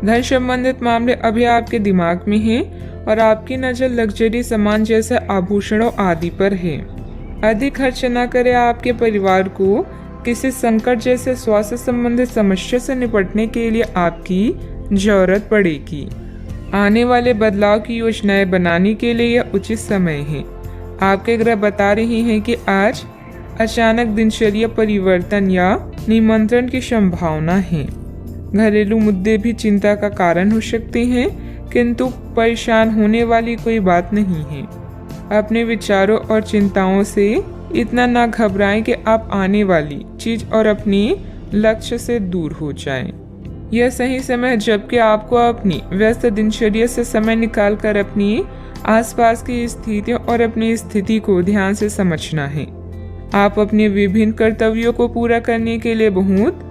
धन संबंधित मामले अभी आपके दिमाग में हैं और आपकी नज़र लग्जरी सामान जैसे आभूषणों आदि पर है। अधिक खर्च न करें। आपके परिवार को किसी संकट जैसे स्वास्थ्य संबंधित समस्या से निपटने के लिए आपकी जरूरत पड़ेगी। आने वाले बदलाव की योजनाएं बनाने के लिए यह उचित समय है। आपके ग्रह बता रहे हैं कि आज अचानक दिनचर्या परिवर्तन या निमंत्रण की संभावना है। घरेलू मुद्दे भी चिंता का कारण हो सकते हैं, किंतु परेशान होने वाली कोई बात नहीं है। अपने विचारों और चिंताओं से इतना ना घबराएं कि आप आने वाली चीज और अपने लक्ष्य से दूर हो जाएं। यह सही समय है जबकि आपको अपनी व्यस्त दिनचर्या से समय निकालकर अपनी आसपास की स्थितियों और अपनी स्थिति को ध्यान से समझना है। आप अपने विभिन्न कर्तव्यों को पूरा करने के लिए बहुत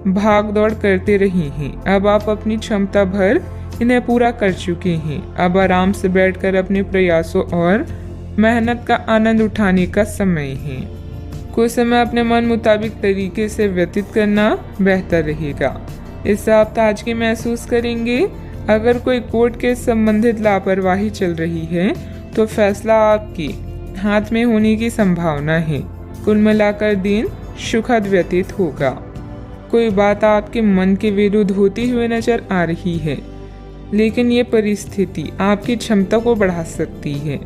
भाग दौड़ करते रहे हैं। अब आप अपनी क्षमता भर इन्हें पूरा कर चुके हैं। अब आराम से बैठकर अपने प्रयासों और मेहनत का आनंद उठाने का समय है। कुछ समय अपने मन मुताबिक तरीके से व्यतीत करना बेहतर रहेगा। इससे आप ताजगी महसूस करेंगे। अगर कोई कोर्ट के संबंधित लापरवाही चल रही है तो फैसला आपके हाथ में होने की संभावना है। कुल मिलाकर दिन सुखद व्यतीत होगा। कोई बात आपके मन के विरुद्ध होती हुई नजर आ रही है, लेकिन ये परिस्थिति आपकी क्षमता को बढ़ा सकती है।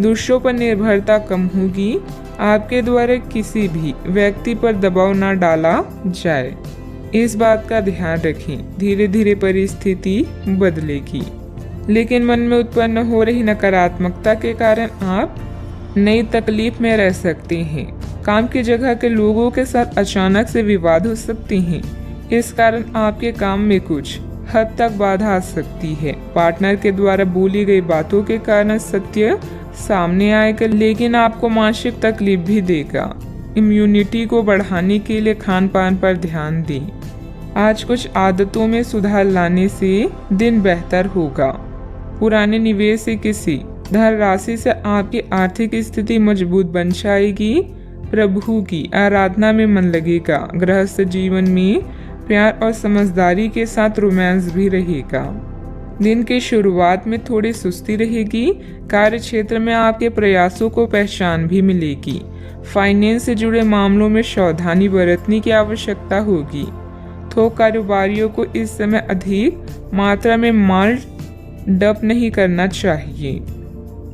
दूसरों पर निर्भरता कम होगी। आपके द्वारा किसी भी व्यक्ति पर दबाव न डाला जाए, इस बात का ध्यान रखें। धीरे धीरे परिस्थिति बदलेगी, लेकिन मन में उत्पन्न हो रही नकारात्मकता के कारण आप नई तकलीफ में रह सकते हैं। काम की जगह के लोगों के साथ अचानक से विवाद हो सकते हैं। इस कारण आपके काम में कुछ हद तक बाधा आ सकती है। पार्टनर के द्वारा बोली गई बातों के कारण सत्य सामने आएगा, लेकिन आपको मानसिक तकलीफ भी देगा। इम्यूनिटी को बढ़ाने के लिए खान पान पर ध्यान दें। आज कुछ आदतों में सुधार लाने से दिन बेहतर होगा। पुराने निवेश से किसी धन राशि से आपकी आर्थिक स्थिति मजबूत बन जाएगी। प्रभु की आराधना में मन लगेगा। गृहस्थ जीवन में प्यार और समझदारी के साथ रोमांस भी रहेगा। दिन की शुरुआत में थोड़ी सुस्ती रहेगी। कार्य क्षेत्र में आपके प्रयासों को पहचान भी मिलेगी। फाइनेंस से जुड़े मामलों में सावधानी बरतने की आवश्यकता होगी। थोक कारोबारियों को इस समय अधिक मात्रा में माल डंप नहीं करना चाहिए।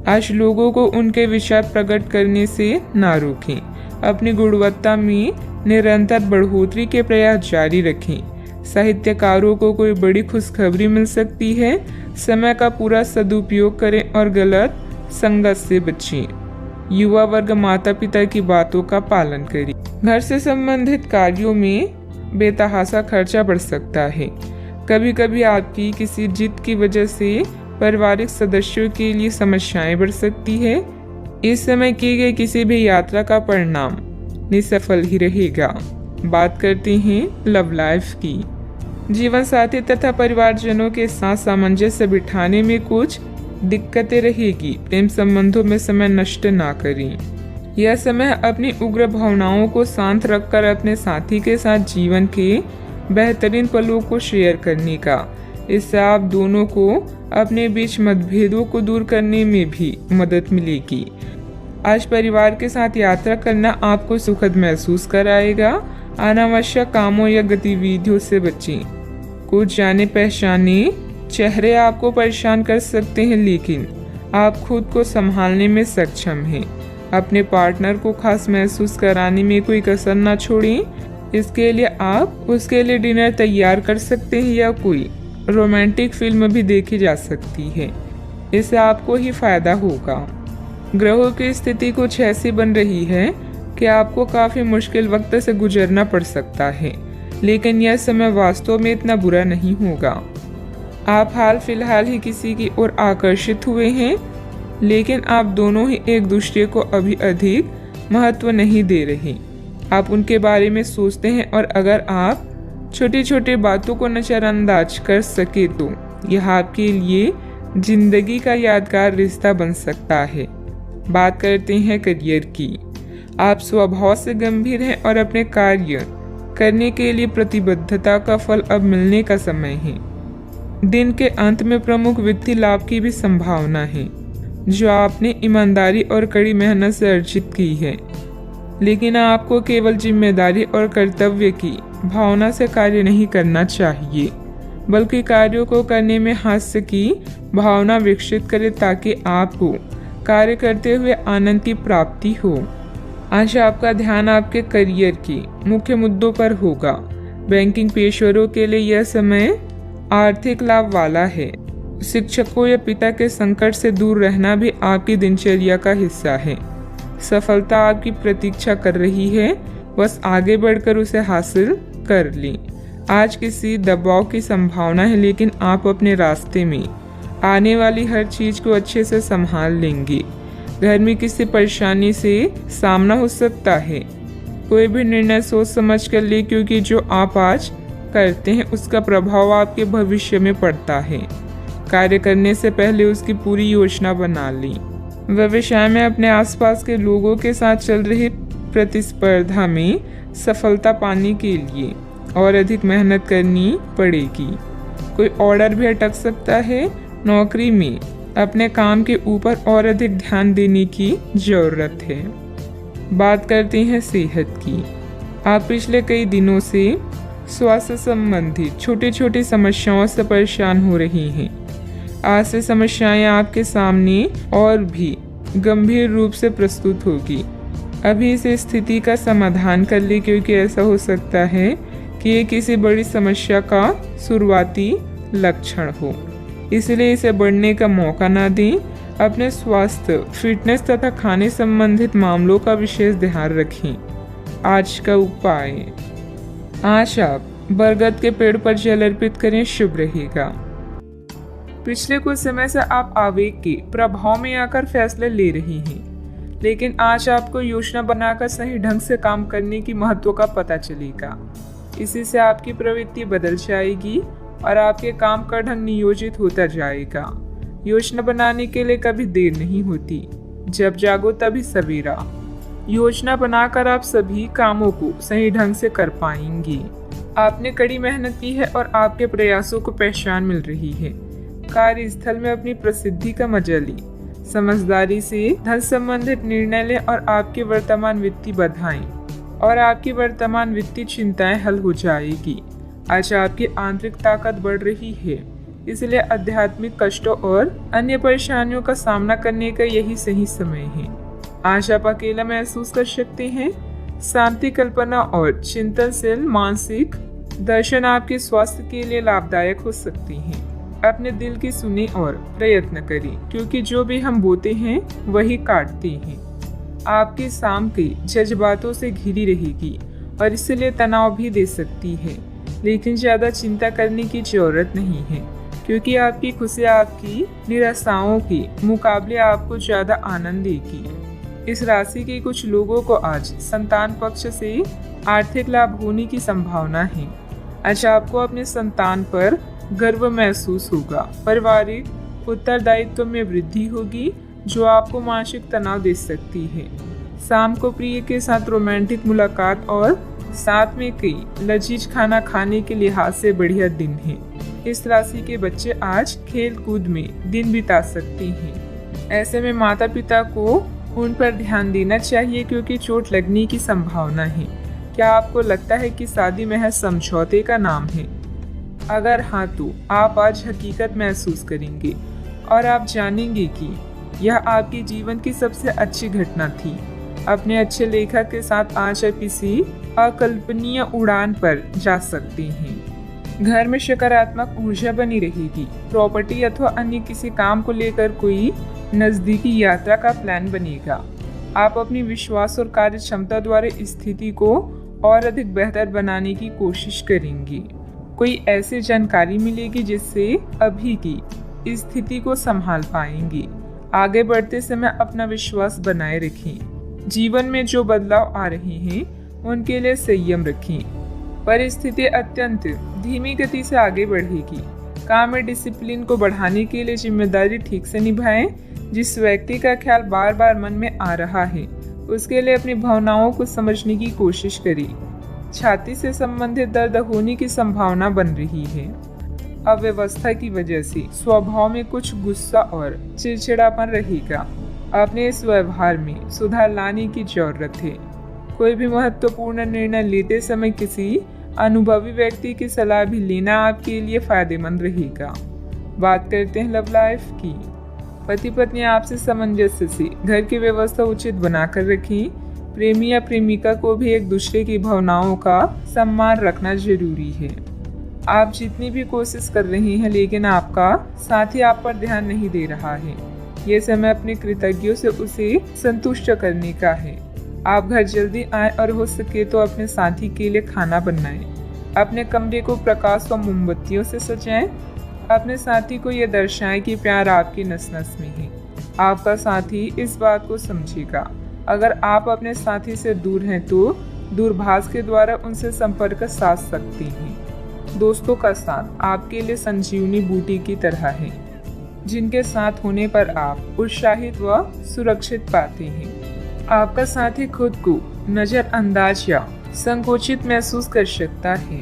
आज लोगों को उनके विचार प्रकट करने से ना रोकें। अपनी गुणवत्ता में निरंतर बढ़ोतरी के प्रयास जारी रखें। साहित्यकारों को कोई बड़ी खुशखबरी मिल सकती है। समय का पूरा सदुपयोग करें और गलत संगत से बचें। युवा वर्ग माता पिता की बातों का पालन करें। घर से संबंधित कार्यों में बेतहाशा खर्चा बढ़ सकता है। कभी कभी आपकी किसी जिद की वजह से पारिवारिक सदस्यों के लिए समस्याएं बढ़ सकती है। इस समय की गई किसी भी यात्रा का परिणाम निसफल ही रहेगा। बात करते हैं लव लाइफ की। जीवन साथी तथा परिवारजनों के साथ सामंजस्य बिठाने में कुछ दिक्कतें रहेगी। प्रेम संबंधों में समय नष्ट ना करें। यह समय अपनी उग्र भावनाओं को शांत रखकर अपने साथी के साथ जीवन के बेहतरीन पलों को शेयर करने का। इससे आप दोनों को अपने बीच मतभेदों को दूर करने में भी मदद मिलेगी। आज परिवार के साथ यात्रा करना आपको सुखद महसूस कराएगा। अनावश्यक कामों या गतिविधियों से बचें। कुछ जाने पहचाने चेहरे आपको परेशान कर सकते हैं, लेकिन आप खुद को संभालने में सक्षम हैं। अपने पार्टनर को खास महसूस कराने में कोई कसर ना छोड़ें। इसके लिए आप उसके लिए डिनर तैयार कर सकते हैं या कोई रोमांटिक फिल्म भी देखी जा सकती है। इससे आपको ही फायदा होगा। ग्रहों की स्थिति कुछ ऐसी बन रही है कि आपको काफी मुश्किल वक्त से गुजरना पड़ सकता है, लेकिन यह समय वास्तव में इतना बुरा नहीं होगा। आप हाल फिलहाल ही किसी की ओर आकर्षित हुए हैं, लेकिन आप दोनों ही एक दूसरे को अभी अधिक महत्व नहीं दे रहे। आप उनके बारे में सोचते हैं और अगर आप छोटी छोटी बातों को नजरअंदाज कर सके तो यह आपके लिए जिंदगी का यादगार रिश्ता बन सकता है। बात करते हैं करियर की। आप स्वभाव से गंभीर हैं और अपने कार्य करने के लिए प्रतिबद्धता का फल अब मिलने का समय है। दिन के अंत में प्रमुख वित्तीय लाभ की भी संभावना है, जो आपने ईमानदारी और कड़ी मेहनत से अर्जित की है। लेकिन आपको केवल जिम्मेदारी और कर्तव्य की भावना से कार्य नहीं करना चाहिए, बल्कि कार्यों को करने में हास्य की भावना विकसित करें, ताकि आपको कार्य करते हुए आनंद की प्राप्ति हो। आज आपका ध्यान आपके करियर के मुख्य मुद्दों पर होगा। बैंकिंग पेशेवरों के लिए यह समय आर्थिक लाभ वाला है। शिक्षकों या पिता के संकट से दूर रहना भी आपकी दिनचर्या का हिस्सा है। सफलता आपकी प्रतीक्षा कर रही है, बस आगे बढ़कर उसे हासिल कर लें। आज किसी दबाव की संभावना है, लेकिन आप अपने रास्ते में आने वाली हर चीज को अच्छे से संभाल लेंगे। घर में किसी परेशानी से सामना हो सकता है। कोई भी निर्णय सोच समझ कर ले, क्योंकि जो आप आज करते हैं उसका प्रभाव आपके भविष्य में पड़ता है। कार्य करने से पहले उसकी पूरी योजना बना ली। व्यवसाय में अपने आसपास के लोगों के साथ चल रही प्रतिस्पर्धा में सफलता पाने के लिए और अधिक मेहनत करनी पड़ेगी। कोई ऑर्डर भी अटक सकता है। नौकरी में अपने काम के ऊपर और अधिक ध्यान देने की जरूरत है। बात करते हैं सेहत की। आप पिछले कई दिनों से स्वास्थ्य संबंधी छोटी छोटी समस्याओं से परेशान हो रही हैं। आज से समस्याएं आपके सामने और भी गंभीर रूप से प्रस्तुत होगी। अभी इस स्थिति का समाधान कर ले, क्योंकि ऐसा हो सकता है कि ये किसी बड़ी समस्या का शुरुआती लक्षण हो। इसलिए इसे बढ़ने का मौका ना दें। अपने स्वास्थ्य, फिटनेस तथा खाने संबंधित मामलों का विशेष ध्यान रखें। आज का उपाय, आज आप बरगद के पेड़ पर जल अर्पित करें, शुभ रहेगा। पिछले कुछ समय से आप आवेग के प्रभाव में आकर फैसले ले रही हैं, लेकिन आज आपको योजना बनाकर सही ढंग से काम करने की महत्व का पता चलेगा। इसी से आपकी प्रवृत्ति बदल जाएगी और आपके काम का ढंग नियोजित होता जाएगा। योजना बनाने के लिए कभी देर नहीं होती, जब जागो तभी सवेरा। योजना बनाकर आप सभी कामों को सही ढंग से कर पाएंगे। आपने कड़ी मेहनत की है और आपके प्रयासों को पहचान मिल रही है। कार्यस्थल में अपनी प्रसिद्धि का मजा लें। समझदारी से धन संबंधित निर्णय लें और आपकी वर्तमान वित्तीय बाधाएं और आपकी वर्तमान वित्तीय चिंताएं हल हो जाएगी। आज आपकी आंतरिक ताकत बढ़ रही है, इसलिए आध्यात्मिक कष्टों और अन्य परेशानियों का सामना करने का यही सही समय है। आज आप अकेला महसूस कर सकते हैं। शांति, कल्पना और चिंतनशील मानसिक दर्शन आपके स्वास्थ्य के लिए लाभदायक हो सकती हैं। अपने दिल की सुने और प्रयत्न करें, क्योंकि जो भी हम बोते हैं वही काटते हैं। आपकी शाम के जज्बातों से घिरी रहेगी और इसलिए तनाव भी दे सकती है, लेकिन ज्यादा चिंता करने की जरूरत नहीं है, क्योंकि आपकी खुशी आपकी निराशाओं के मुकाबले आपको ज्यादा आनंद देगी। इस राशि के कुछ लोगों को आज संतान पक्ष से आर्थिक लाभ होने की संभावना है। आज आपको अपने संतान पर गर्व महसूस होगा। पारिवारिक उत्तरदायित्व में वृद्धि होगी, जो आपको मानसिक तनाव दे सकती है। शाम को प्रिय के साथ रोमांटिक मुलाकात और साथ में कई लजीज खाना खाने के लिहाज से बढ़िया दिन है। इस राशि के बच्चे आज खेल कूद में दिन बिता सकते हैं। ऐसे में माता पिता को उन पर ध्यान देना चाहिए, क्योंकि चोट लगने की संभावना है। क्या आपको लगता है कि शादी महज समझौते का नाम है? अगर हाँ, तो आप आज हकीकत महसूस करेंगे और आप जानेंगे कि यह आपके जीवन की सबसे अच्छी घटना थी। अपने अच्छे लेखक के साथ आज आप किसी अकल्पनीय उड़ान पर जा सकते हैं। घर में सकारात्मक ऊर्जा बनी रहेगी। प्रॉपर्टी अथवा अन्य किसी काम को लेकर कोई नजदीकी यात्रा का प्लान बनेगा। आप अपनी विश्वास और कार्य क्षमता द्वारा स्थिति को और अधिक बेहतर बनाने की कोशिश करेंगे। कोई ऐसी जानकारी मिलेगी जिससे अभी की स्थिति को संभाल पाएंगे। आगे बढ़ते समय अपना विश्वास बनाए रखें। जीवन में जो बदलाव आ रहे हैं उनके लिए संयम रखें। परिस्थिति अत्यंत धीमी गति से आगे बढ़ेगी। काम में डिसिप्लिन को बढ़ाने के लिए जिम्मेदारी ठीक से निभाएं। जिस व्यक्ति का ख्याल बार बार मन में आ रहा है उसके लिए अपनी भावनाओं को समझने की कोशिश करें। छाती से संबंधित दर्द होने की संभावना बन रही है। अव्यवस्था की वजह से स्वभाव में कुछ गुस्सा और चिड़चिड़ापन रहेगा। अपने इस व्यवहार में सुधार लाने की जरूरत है। कोई भी महत्वपूर्ण निर्णय लेते समय किसी अनुभवी व्यक्ति की सलाह भी लेना आपके लिए फायदेमंद रहेगा। बात करते हैं लव लाइफ की। पति पत्नी आपसे सामंजस्य से घर की व्यवस्था उचित बनाकर रखें। प्रेमी या प्रेमिका को भी एक दूसरे की भावनाओं का सम्मान रखना जरूरी है। आप जितनी भी कोशिश कर रहे हैं लेकिन आपका साथी आप पर ध्यान नहीं दे रहा है। ये समय अपने कृतज्ञों से उसे संतुष्ट करने का है। आप घर जल्दी आएं और हो सके तो अपने साथी के लिए खाना बनाएं। अपने कमरे को प्रकाश व मोमबत्तियों से सजाएं। अपने साथी को यह दर्शाएं कि प्यार आपकी नस नस में है। आपका साथी इस बात को समझेगा। अगर आप अपने साथी से दूर हैं तो दूरभाष के द्वारा उनसे संपर्क साध सकते हैं। दोस्तों का साथ आपके लिए संजीवनी बूटी की तरह है, जिनके साथ होने पर आप उत्साहित व सुरक्षित पाते हैं। आपका साथी खुद को नजरअंदाज या संकोचित महसूस कर सकता है।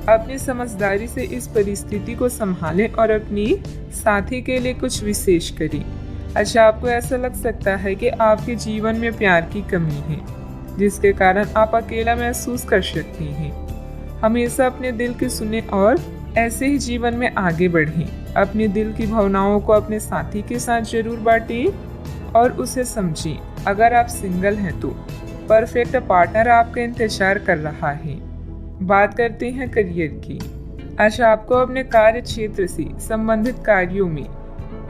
अपनी समझदारी से इस परिस्थिति को संभालें और अपनी साथी के लिए कुछ विशेष करें। अच्छा, आपको ऐसा लग सकता है कि आपके जीवन में प्यार की कमी है, जिसके कारण आप अकेला महसूस कर सकते हैं। हमेशा अपने दिल की सुने और ऐसे ही जीवन में आगे बढ़ें। अपने दिल की भावनाओं को अपने साथी के साथ जरूर बांटें और उसे समझें। अगर आप सिंगल हैं तो परफेक्ट पार्टनर आपका इंतजार कर रहा है। बात करते हैं करियर की। अच्छा, आपको अपने कार्य क्षेत्र से संबंधित कार्यों में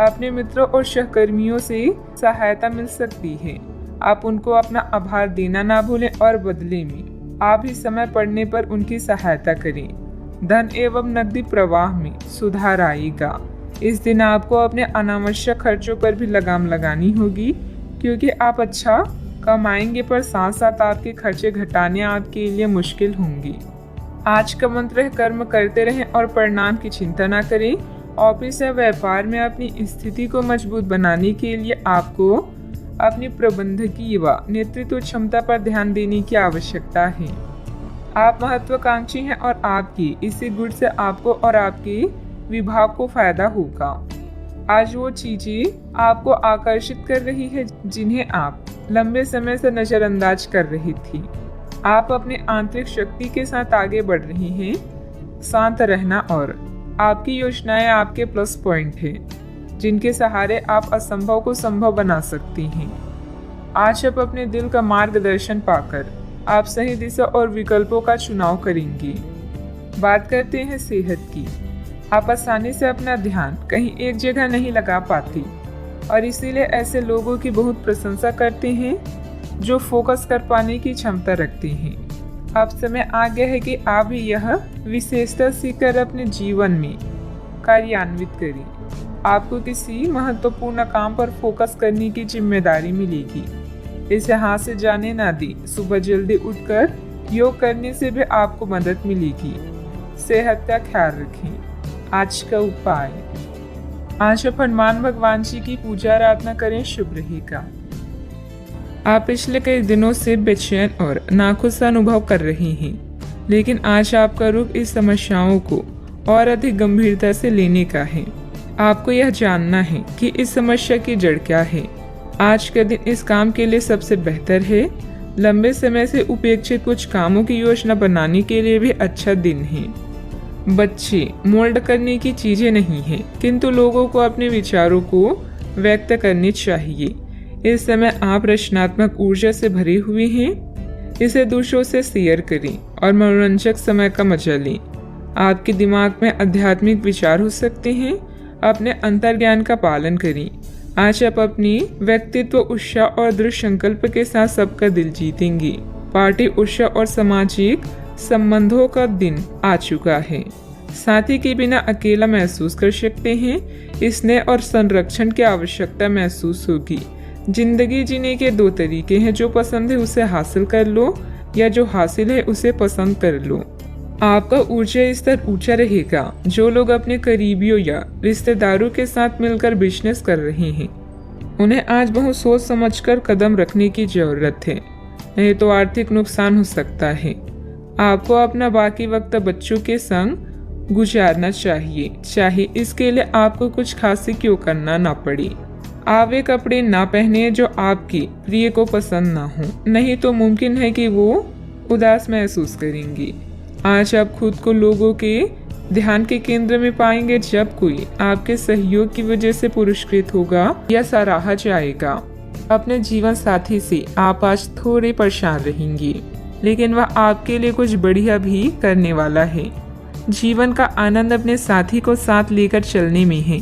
अपने मित्रों और सहकर्मियों से सहायता मिल सकती है। आप उनको अपना आभार देना ना भूलें और बदले में आप ही समय पड़ने पर उनकी सहायता करें। धन एवं नकदी प्रवाह में सुधार आएगा। इस दिन आपको अपने अनावश्यक खर्चों पर भी लगाम लगानी होगी, क्योंकि आप अच्छा कमाएंगे पर साथ साथ आपके खर्चे घटाने आपके लिए मुश्किल होंगी। आज का मंत्र है कर्म करते रहें और परिणाम की चिंता न करें। ऑफिस या व्यापार में अपनी स्थिति को मजबूत बनाने के लिए आपको अपनी प्रबंधकीय व नेतृत्व क्षमता पर ध्यान देने की आवश्यकता है। आप महत्वाकांक्षी हैं और आपकी इसी गुण से आपको और आपके विभाग को फायदा होगा। आज वो चीजें आपको आकर्षित कर रही है जिन्हें आप लंबे समय से नजरअंदाज कर रही थी। आप अपने आंतरिक शक्ति के साथ आगे बढ़ रही हैं। शांत रहना और आपकी योजनाएं आपके प्लस पॉइंट हैं, जिनके सहारे आप असंभव को संभव बना सकती हैं। आज आप अपने दिल का मार्गदर्शन पाकर आप सही दिशा और विकल्पों का चुनाव करेंगी। बात करते हैं सेहत की। आप आसानी से अपना ध्यान कहीं एक जगह नहीं लगा पाती और इसीलिए ऐसे लोगों की बहुत प्रशंसा करते हैं जो फोकस कर पाने की क्षमता रखते हैं। अब समय आ गया है कि आप भी यह विशेषता सीखकर अपने जीवन में कार्यान्वित करें। आपको किसी महत्वपूर्ण काम पर फोकस करने की जिम्मेदारी मिलेगी। इसे हाथ से जाने ना दें। सुबह जल्दी उठकर योग करने से भी आपको मदद मिलेगी। सेहत का ख्याल रखें। आज का उपाय, आज आप हनुमान भगवान जी की पूजा आराधना करें, शुभ रहेगा। आप पिछले कई दिनों से बेचैन और नाखुश अनुभव कर रहे हैं, लेकिन आज आपका रुख इस समस्याओं को और अधिक गंभीरता से लेने का है। आपको यह जानना है कि इस समस्या की जड़ क्या है। आज का दिन इस काम के लिए सबसे बेहतर है। लंबे समय से उपेक्षित कुछ कामों की योजना बनाने के लिए भी अच्छा दिन है। बच्चे मोल्ड करने की चीजें नहीं है, किंतु लोगों को अपने विचारों को व्यक्त करने चाहिए। इस समय आप रचनात्मक ऊर्जा से भरे हुए हैं। इसे दूसरों से शेयर करें और मनोरंजक समय का मजा लें। आपके दिमाग में आध्यात्मिक विचार हो सकते हैं। अपने अंतर्ज्ञान का पालन करें। आज आप अपनी व्यक्तित्व, उत्साह और दृढ़ संकल्प के साथ सबका दिल जीतेंगे। पार्टी, उत्साह और सामाजिक संबंधों का दिन आ चुका है। साथी के बिना अकेला महसूस कर सकते हैं। स्नेह और संरक्षण की आवश्यकता महसूस होगी। जिंदगी जीने के दो तरीके हैं, जो पसंद है उसे हासिल कर लो या जो हासिल है उसे पसंद कर लो। आपका ऊर्जा स्तर ऊंचा रहेगा। जो लोग अपने करीबियों या रिश्तेदारों के साथ मिलकर बिजनेस कर रहे हैं, उन्हें आज बहुत सोच समझकर कदम रखने की जरूरत है, नहीं तो आर्थिक नुकसान हो सकता है। आपको अपना बाकी वक्त बच्चों के संग गुजारना चाहिए, चाहे इसके लिए आपको कुछ खास क्यों करना ना पड़े। आप वे कपड़े ना पहने जो आपके प्रिय को पसंद ना हो, नहीं तो मुमकिन है कि वो उदास महसूस करेंगी। आज आप खुद को लोगों के ध्यान के केंद्र में पाएंगे जब कोई आपके सहयोग की वजह से पुरस्कृत होगा या सराहा जाएगा। अपने जीवन साथी से आप आज थोड़े परेशान रहेंगी, लेकिन वह आपके लिए कुछ बढ़िया भी करने वाला है। जीवन का आनंद अपने साथी को साथ लेकर चलने में है।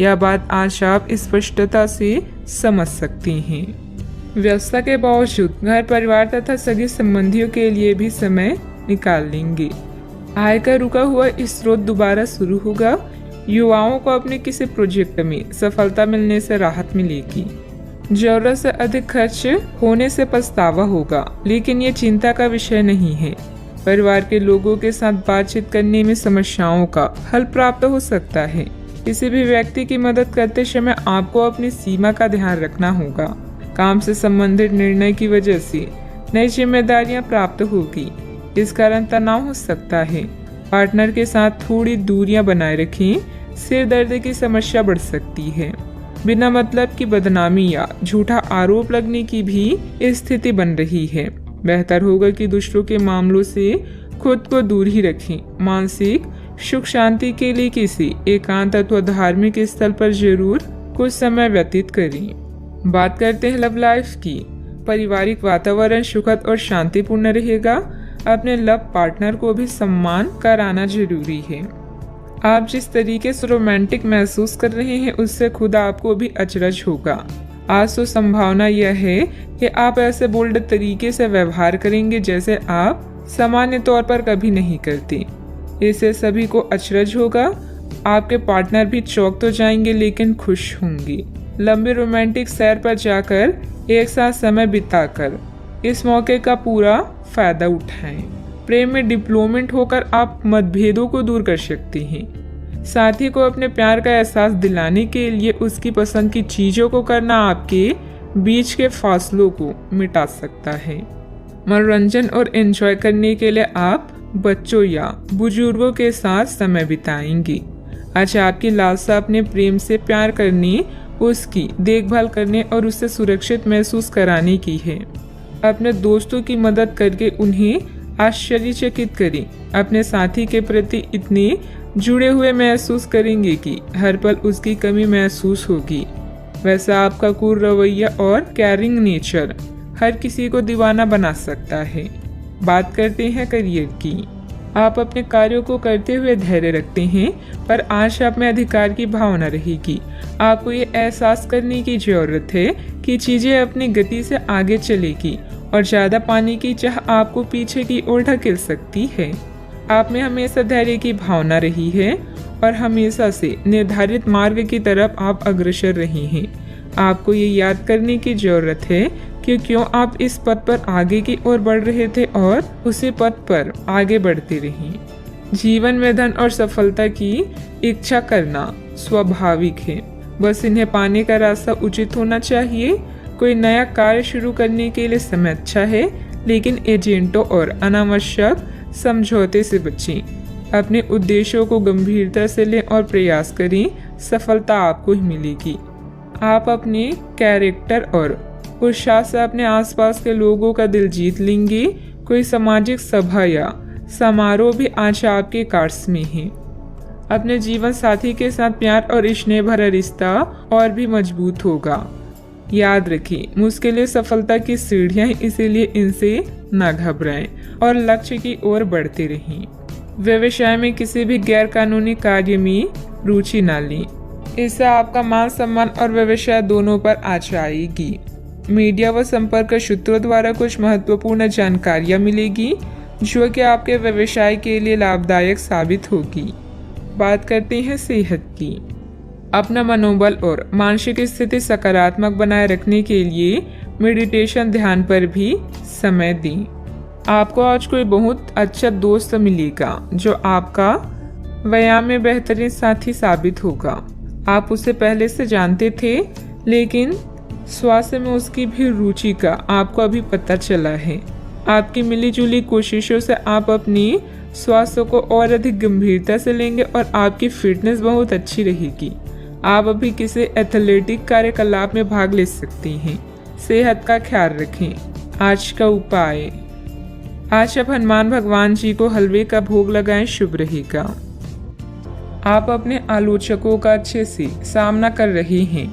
यह बात आज आप स्पष्टता से समझ सकते हैं। व्यस्तता के बावजूद घर परिवार तथा सगे संबंधियों के लिए भी समय निकाल लेंगे। आय का रुका हुआ स्रोत दोबारा शुरू होगा। युवाओं को अपने किसी प्रोजेक्ट में सफलता मिलने से राहत मिलेगी। जरूरत से अधिक खर्च होने से पछतावा होगा, लेकिन ये चिंता का विषय नहीं है। परिवार के लोगों के साथ बातचीत करने में समस्याओं का हल प्राप्त हो सकता है। किसी भी व्यक्ति की मदद करते समय आपको अपनी सीमा का ध्यान रखना होगा। काम से संबंधित निर्णय की वजह से नई जिम्मेदारियां प्राप्त होगी, इस कारण तनाव हो सकता है। पार्टनर के साथ थोड़ी दूरियां बनाए रखें, सिर दर्द की समस्या बढ़ सकती है। बिना मतलब की बदनामी या झूठा आरोप लगने की भी स्थिति बन रही है। बेहतर होगा कि दूसरों के मामलों से खुद को दूर ही रखें। मानसिक सुख शांति के लिए किसी एकांत अथवा धार्मिक स्थल पर जरूर कुछ समय व्यतीत करें। बात करते हैं लव लाइफ की। पारिवारिक वातावरण सुखद और शांतिपूर्ण रहेगा। अपने लव पार्टनर को भी सम्मान कराना जरूरी है। आप जिस तरीके से रोमांटिक महसूस कर रहे हैं उससे खुद आपको भी अचरज होगा। आज तो संभावना यह है कि आप ऐसे बोल्ड तरीके से व्यवहार करेंगे जैसे आप सामान्य तौर पर कभी नहीं करते। इससे सभी को अचरज होगा। आपके पार्टनर भी चौंक तो जाएंगे लेकिन खुश होंगे। लंबे रोमांटिक सैर पर जाकर एक साथ समय बिताकर इस मौके का पूरा फायदा उठाएं। प्रेम में डिप्लोमेट होकर आप मतभेदों को दूर कर सकते हैं। साथी को अपने प्यार का एहसास दिलाने के लिए उसकी पसंद की चीजों को करना आपके बीच के फासलों को मिटा सकता है। मनोरंजन और एंजॉय करने के लिए आप बच्चों या बुजुर्गों के साथ समय बिताएंगे। आज आपकी लालसा अपने प्रेम से प्यार करने, उसकी देखभाल करने और उसे सुरक्षित महसूस कराने की है। अपने दोस्तों की मदद करके उन्हें आश्चर्यचकित करें। अपने साथी के प्रति इतने जुड़े हुए महसूस करेंगे कि हर पल उसकी कमी महसूस होगी। वैसा आपका कूल रवैया और केयरिंग नेचर हर किसी को दीवाना बना सकता है। बात करते हैं करियर की। आप अपने कार्यों को करते हुए धैर्य रखते हैं, पर आज आप में अधिकार की भावना रहेगी। आपको ये एहसास करने की जरूरत है कि चीजें अपनी गति से आगे चलेगी और ज्यादा पाने की चाह आपको पीछे की ओर ढकेल सकती है। आप में हमेशा धैर्य की भावना रही है और हमेशा से निर्धारित मार्ग की तरफ आप अग्रसर रहे हैं। आपको ये याद करने की जरूरत है कि क्यों आप इस पथ पर आगे की ओर बढ़ रहे थे और उसी पथ पर आगे बढ़ते रहें। जीवन में धन और सफलता की इच्छा करना स्वाभाविक है, बस इन्हें पाने का रास्ता उचित होना चाहिए। कोई नया कार्य शुरू करने के लिए समय अच्छा है, लेकिन एजेंटों और अनावश्यक समझौते से बचें। अपने उद्देश्यों को गंभीरता से लें और प्रयास करें, सफलता आपको ही मिलेगी। आप अपने कैरेक्टर और उत्साह से अपने आसपास के लोगों का दिल जीत लेंगे। कोई सामाजिक सभा या समारोह भी आज आपके कार्ड्स में है। अपने जीवन साथी के साथ प्यार और स्नेह भरा रिश्ता और भी मजबूत होगा। याद रखें, मुश्किलें सफलता की सीढ़ियां हैं, इसीलिए इनसे न घबराएं और लक्ष्य की ओर बढ़ते रहें। व्यवसाय में किसी भी गैर कानूनी कार्य में रुचि न लें, इससे आपका मान सम्मान और व्यवसाय दोनों पर आँच आएगी। मीडिया व संपर्क सूत्रों द्वारा कुछ महत्वपूर्ण जानकारियां मिलेगी जो कि आपके व्यवसाय के लिए लाभदायक साबित होगी। बात करते हैं सेहत की। अपना मनोबल और मानसिक स्थिति सकारात्मक बनाए रखने के लिए मेडिटेशन, ध्यान पर भी समय दें। आपको आज कोई बहुत अच्छा दोस्त मिलेगा जो आपका व्यायाम में बेहतरीन साथी साबित होगा। आप उसे पहले से जानते थे, लेकिन स्वास्थ्य में उसकी भी रुचि का आपको अभी पता चला है। आपकी मिलीजुली कोशिशों से आप अपनी स्वास्थ्य को और अधिक गंभीरता से लेंगे और आपकी फिटनेस बहुत अच्छी रहेगी। आप अभी किसी एथलेटिक कार्यकलाप में भाग ले सकती हैं। सेहत का ख्याल रखें। आज का उपाय, आज आप हनुमान भगवान जी को हलवे का भोग लगाएं, शुभ रहेगा। आप अपने आलोचकों का अच्छे से सामना कर रहे हैं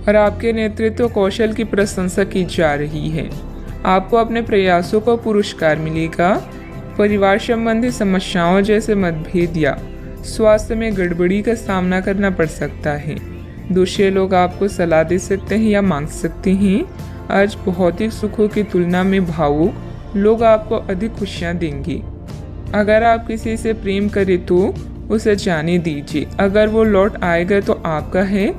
और आपके नेतृत्व कौशल की प्रशंसा की जा रही है। आपको अपने प्रयासों को पुरस्कार मिलेगा। परिवार संबंधी समस्याओं जैसे मतभेद या स्वास्थ्य में गड़बड़ी का सामना करना पड़ सकता है। दूसरे लोग आपको सलाह दे सकते हैं या मांग सकते हैं। आज भौतिक सुखों की तुलना में भावुक लोग आपको अधिक खुशियां देंगे। अगर आप किसी से प्रेम करें तो उसे जाने दीजिए। अगर वो लौट आएगा तो आपका है,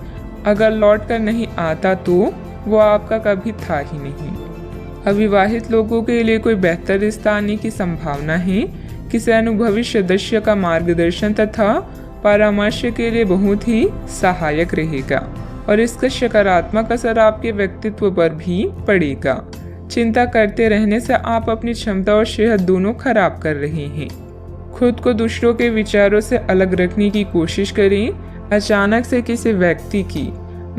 अगर लौट कर नहीं आता तो वो आपका कभी था ही नहीं। अविवाहित लोगों के लिए कोई बेहतर रिश्ता आने की संभावना है। किसी अनुभवी सदस्य का मार्गदर्शन तथा परामर्श के लिए बहुत ही सहायक रहेगा और इसका सकारात्मक असर आपके व्यक्तित्व पर भी पड़ेगा। चिंता करते रहने से आप अपनी क्षमता और सेहत दोनों खराब कर रहे हैं। खुद को दूसरों के विचारों से अलग रखने की कोशिश करें। अचानक से किसी व्यक्ति की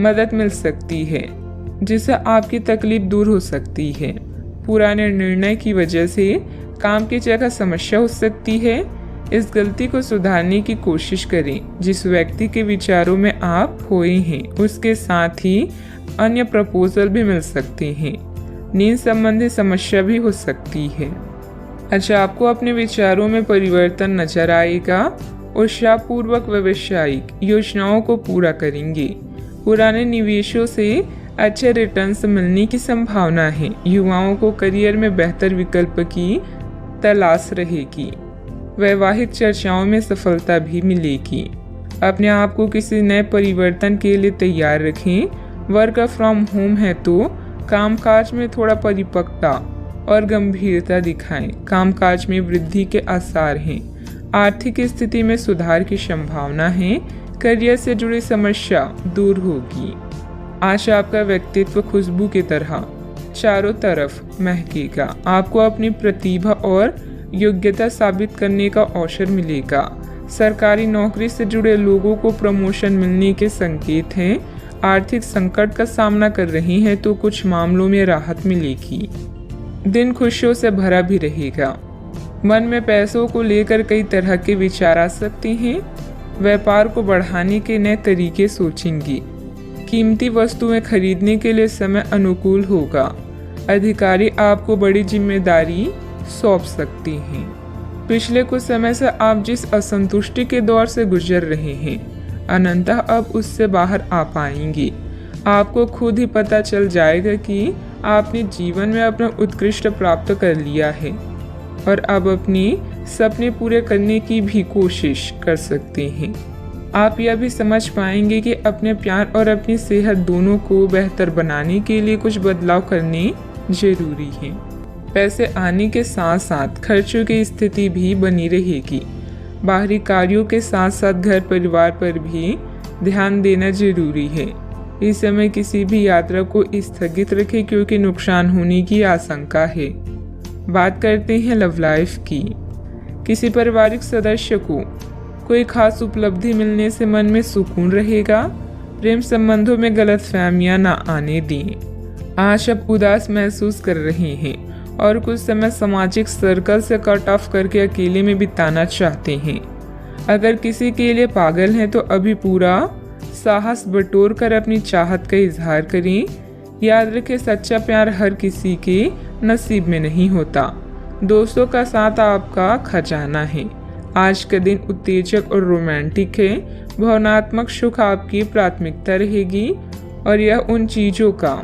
मदद मिल सकती है जिससे आपकी तकलीफ दूर हो सकती है। पुराने निर्णय की वजह से काम की जगह समस्या हो सकती है। इस गलती को सुधारने की कोशिश करें। जिस व्यक्ति के विचारों में आप खोए हैं उसके साथ ही अन्य प्रपोजल भी मिल सकते हैं। नींद संबंधी समस्या भी हो सकती है। अच्छा, आपको अपने विचारों में परिवर्तन नजर आएगा। उत्साहपूर्वक व्यावसायिक योजनाओं को पूरा करेंगे। पुराने निवेशों से अच्छे रिटर्न्स मिलने की संभावना है। युवाओं को करियर में बेहतर विकल्प की तलाश रहेगी। वैवाहिक चर्चाओं में सफलता भी मिलेगी। अपने आप को किसी नए परिवर्तन के लिए तैयार रखें। वर्क फ्रॉम होम है तो कामकाज में थोड़ा परिपक्वता और गंभीरता दिखाएं। कामकाज में वृद्धि के आसार हैं। आर्थिक स्थिति में सुधार की संभावना है। करियर से जुड़ी समस्या दूर होगी। आज आपका व्यक्तित्व खुशबू की तरह चारों तरफ महकेगा। आपको अपनी प्रतिभा और योग्यता साबित करने का अवसर मिलेगा। सरकारी नौकरी से जुड़े लोगों को प्रमोशन मिलने के संकेत हैं। आर्थिक संकट का सामना कर रहे हैं तो कुछ मामलों में राहत मिलेगी। दिन खुशियों से भरा भी रहेगा। मन में पैसों को लेकर कई तरह के विचार आ सकते हैं। व्यापार को बढ़ाने के नए तरीके सोचेंगी। कीमती वस्तुएं खरीदने के लिए समय अनुकूल होगा। अधिकारी आपको बड़ी जिम्मेदारी सौंप सकते हैं। पिछले कुछ समय से आप जिस असंतुष्टि के दौर से गुजर रहे हैं, अनंतः अब उससे बाहर आ पाएंगे। आपको खुद ही पता चल जाएगा कि आपने जीवन में अपना उत्कृष्ट प्राप्त कर लिया है और अब अपने सपने पूरे करने की भी कोशिश कर सकते हैं। आप यह भी समझ पाएंगे कि अपने प्यार और अपनी सेहत दोनों को बेहतर बनाने के लिए कुछ बदलाव करने जरूरी है। पैसे आने के साथ साथ खर्चों की स्थिति भी बनी रहेगी। बाहरी कार्यों के साथ साथ घर परिवार पर भी ध्यान देना जरूरी है। इस समय किसी भी यात्रा को स्थगित रखें क्योंकि नुकसान होने की आशंका है। बात करते हैं लव लाइफ की। किसी पारिवारिक सदस्य को कोई खास उपलब्धि मिलने से मन में सुकून रहेगा। प्रेम संबंधों में गलतफहमियां ना आने दें। आज आप उदास महसूस कर रहे हैं और कुछ समय सामाजिक सर्कल से कट ऑफ करके अकेले में बिताना चाहते हैं। अगर किसी के लिए पागल हैं तो अभी पूरा साहस बटोर कर अपनी चाहत का इजहार करें। याद रखें, सच्चा प्यार हर किसी के नसीब में नहीं होता। दोस्तों का साथ आपका खजाना है। आज का दिन उत्तेजक और रोमांटिक है। भावनात्मक सुख आपकी प्राथमिकता रहेगी और यह उन चीजों का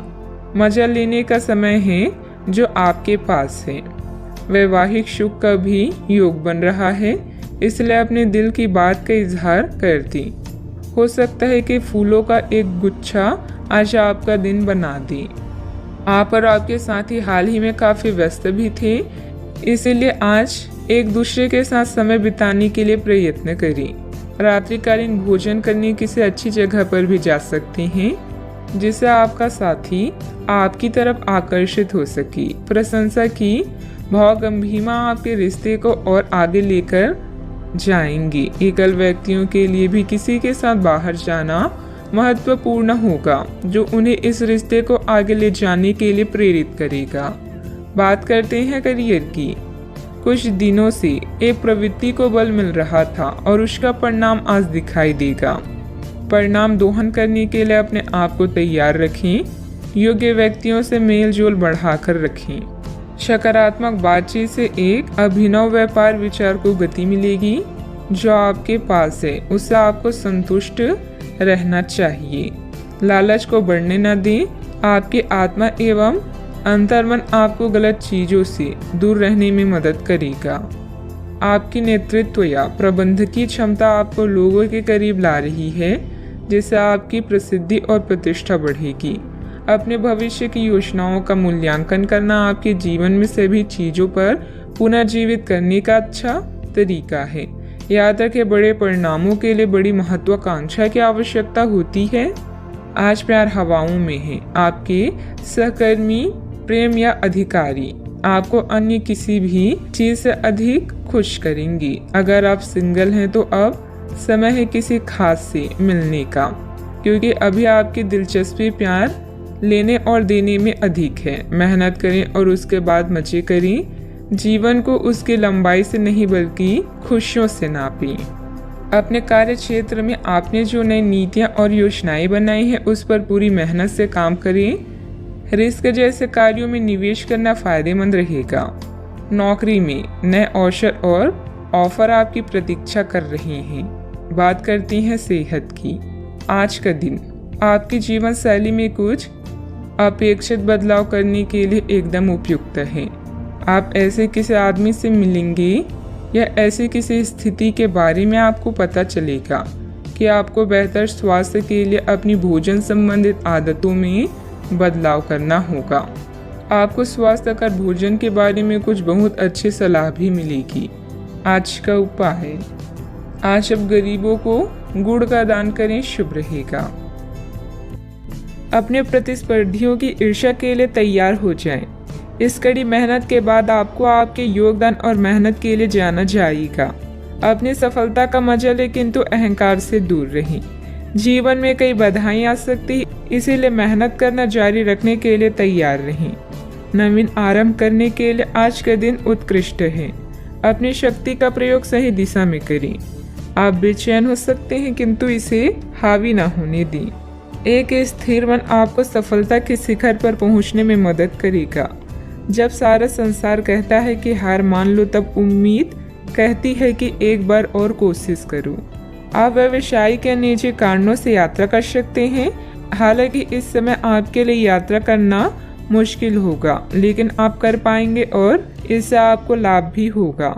मजा लेने का समय है जो आपके पास है। वैवाहिक सुख का भी योग बन रहा है, इसलिए अपने दिल की बात का इजहार कर दी। हो सकता है कि फूलों का एक गुच्छा आज आपका दिन बना दे। आप और आपके साथी हाल ही में काफी व्यस्त भी थे, इसीलिए आज एक दूसरे के साथ समय बिताने के लिए प्रयत्न करें। रात्रिकालीन भोजन करने किसी अच्छी जगह पर भी जा सकते हैं जिससे आपका साथी आपकी तरफ आकर्षित हो सके। प्रशंसा की भावगंभीरमा आपके रिश्ते को और आगे लेकर जाएंगे। एकल व्यक्तियों के लिए भी किसी के साथ बाहर जाना महत्वपूर्ण होगा, जो उन्हें इस रिश्ते को आगे ले जाने के लिए प्रेरित करेगा। बात करते हैं करियर की। कुछ दिनों से एक प्रवृत्ति को बल मिल रहा था और उसका परिणाम आज दिखाई देगा। परिणाम दोहन करने के लिए अपने आप को तैयार रखें। योग्य व्यक्तियों से मेल जोल बढ़ाकर रखें। सकारात्मक बातचीत से एक अभिनव व्यापार विचार को गति मिलेगी। जो आपके पास है उससे आपको संतुष्ट रहना चाहिए। लालच को बढ़ने न दें। आपकी आत्मा एवं अंतर्मन आपको गलत चीजों से दूर रहने में मदद करेगा। आपकी नेतृत्व या प्रबंधकीय क्षमता आपको लोगों के करीब ला रही है, जिससे आपकी प्रसिद्धि और प्रतिष्ठा बढ़ेगी। अपने भविष्य की योजनाओं का मूल्यांकन करना आपके जीवन में सभी चीजों पर पुनर्जीवित करने का अच्छा तरीका है। याद रखें, बड़े परिणामों के लिए बड़ी महत्वाकांक्षा की आवश्यकता होती है। आज प्यार हवाओं में है। आपके सहकर्मी, प्रेम या अधिकारी आपको अन्य किसी भी चीज से अधिक खुश करेंगी। अगर आप सिंगल हैं तो अब समय है किसी खास से मिलने का, क्योंकि अभी आपकी दिलचस्पी प्यार लेने और देने में अधिक है। मेहनत करें और उसके बाद मजे करें। जीवन को उसकी लंबाई से नहीं बल्कि खुशियों से नापें। अपने कार्य क्षेत्र में आपने जो नई नीतियां और योजनाएं बनाई हैं उस पर पूरी मेहनत से काम करें। रिस्क जैसे कार्यों में निवेश करना फायदेमंद रहेगा। नौकरी में नए अवसर और ऑफर आपकी प्रतीक्षा कर रहे हैं। बात करती हैं सेहत की। आज का दिन आपकी जीवन शैली में कुछ अपेक्षित बदलाव करने के लिए एकदम उपयुक्त है। आप ऐसे किसी आदमी से मिलेंगे या ऐसी किसी स्थिति के बारे में आपको पता चलेगा कि आपको बेहतर स्वास्थ्य के लिए अपनी भोजन संबंधित आदतों में बदलाव करना होगा। आपको स्वास्थ्यकर भोजन के बारे में कुछ बहुत अच्छी सलाह भी मिलेगी। आज का उपाय, आज अब गरीबों को गुड़ का दान करें, शुभ रहेगा। अपने प्रतिस्पर्धियों की ईर्ष्या के लिए तैयार हो जाएं। इस कड़ी मेहनत के बाद आपको आपके योगदान और मेहनत के लिए जाना जाएगा। अपनी सफलता का मजा लें, किंतु अहंकार से दूर रहें। जीवन में कई बाधाएं आ सकती हैं, इसीलिए मेहनत करना जारी रखने के लिए तैयार रहें। नवीन आरंभ करने के लिए आज का दिन उत्कृष्ट है। अपनी शक्ति का प्रयोग सही दिशा में करें। आप बेचैन हो सकते हैं, किंतु इसे हावी ना होने दें। एक स्थिर मन आपको सफलता के शिखर पर पहुंचने में मदद करेगा। जब सारा संसार कहता है कि हार मान लो, तब उम्मीद कहती है कि एक बार और कोशिश करो। आप व्यवसायिक या निजी कारणों से यात्रा कर सकते हैं। हालांकि इस समय आपके लिए यात्रा करना मुश्किल होगा, लेकिन आप कर पाएंगे और इससे आपको लाभ भी होगा।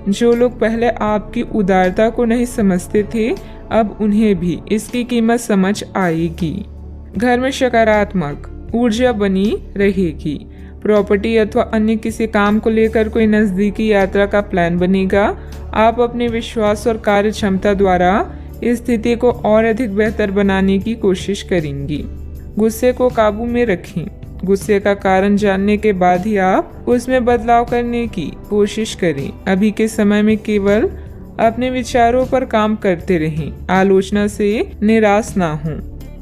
जो लोग पहले आपकी उदारता को नहीं समझते थे, अब उन्हें भी इसकी कीमत समझ आएगी। घर में सकारात्मक ऊर्जा बनी रहेगी। प्रॉपर्टी अथवा अन्य किसी काम को लेकर कोई नजदीकी यात्रा का प्लान बनेगा। आप अपने विश्वास और कार्य क्षमता द्वारा इस स्थिति को और अधिक बेहतर बनाने की कोशिश करेंगी। गुस्से को काबू में रखें। गुस्से का कारण जानने के बाद ही आप उसमें बदलाव करने की कोशिश करें। अभी के समय में केवल अपने विचारों पर काम करते रहें। आलोचना से निराश ना हों।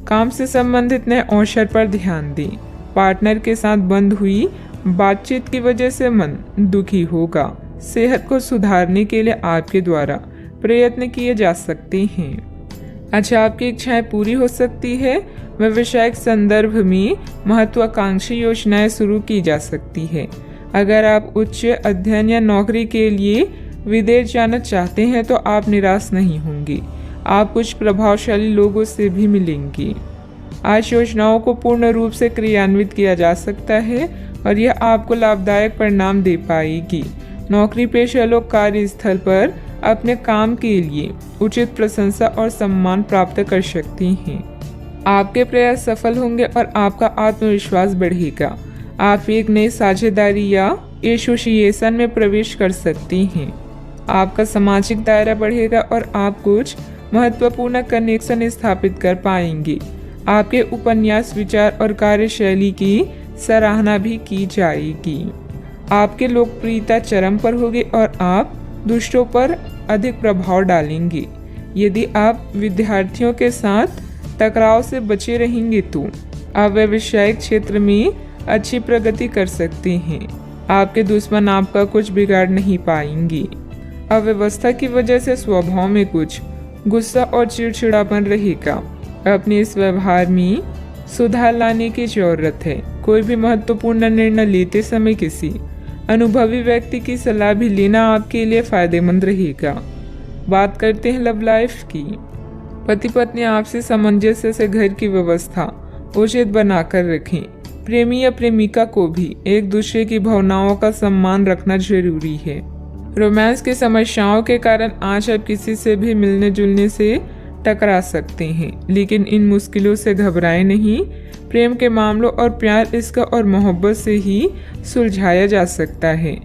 काम से संबंधित नए अवसर पर ध्यान दें। पार्टनर के साथ बंद हुई बातचीत की वजह से मन दुखी होगा। सेहत को सुधारने के लिए आपके द्वारा प्रयत्न किए जा सकते हैं। अच्छा, आपकी इच्छाएं पूरी हो सकती है। व्यवसायिक संदर्भ में महत्वाकांक्षी योजनाएं शुरू की जा सकती है। अगर आप उच्च अध्ययन या नौकरी के लिए विदेश जाना चाहते हैं तो आप निराश नहीं होंगे। आप कुछ प्रभावशाली लोगों से भी मिलेंगे। आज योजनाओं को पूर्ण रूप से क्रियान्वित किया जा सकता है और यह आपको लाभदायक परिणाम दे पाएगी। नौकरी पेशा लोग कार्यस्थल पर अपने काम के लिए उचित प्रशंसा और सम्मान प्राप्त कर सकते हैं। आपके प्रयास सफल होंगे और आपका आत्मविश्वास बढ़ेगा। आप एक नई साझेदारी या एसोसिएशन में प्रवेश कर सकते हैं। आपका सामाजिक दायरा बढ़ेगा और आप कुछ महत्वपूर्ण कनेक्शन स्थापित कर पाएंगे। आपके उपन्यास, विचार और कार्यशैली की सराहना भी की जाएगी। आपकी लोकप्रियता चरम पर होगी और आप दूसरों पर अधिक प्रभाव डालेंगे। यदि आप विद्यार्थियों के साथ टकराव से बचे रहेंगे तो आप व्यावसायिक क्षेत्र में अच्छी प्रगति कर सकते हैं। आपके दुश्मन आपका कुछ बिगाड़ नहीं पाएंगे। अव्यवस्था की वजह से स्वभाव में कुछ गुस्सा और चिड़चिड़ापन रहेगा। अपने इस व्यवहार में सुधार लाने की जरूरत है। कोई भी महत्वपूर्ण निर्णय लेते समय किसी अनुभवी व्यक्ति की सलाह भी लेना आपके लिए फायदेमंद रहेगा। बात करते हैं लव लाइफ की। पति पत्नी आपसी सामंजस्य से घर की व्यवस्था उचित बनाकर रखें। प्रेमी या प्रेमिका को भी एक दूसरे की भावनाओं का सम्मान रखना जरूरी है। रोमांस की समस्याओं के कारण आज आप किसी से भी मिलने जुलने से टकरा सकते हैं, लेकिन इन मुश्किलों से घबराएं नहीं। प्रेम के मामलों और प्यार, इसका और मोहब्बत से ही सुलझाया जा सकता है।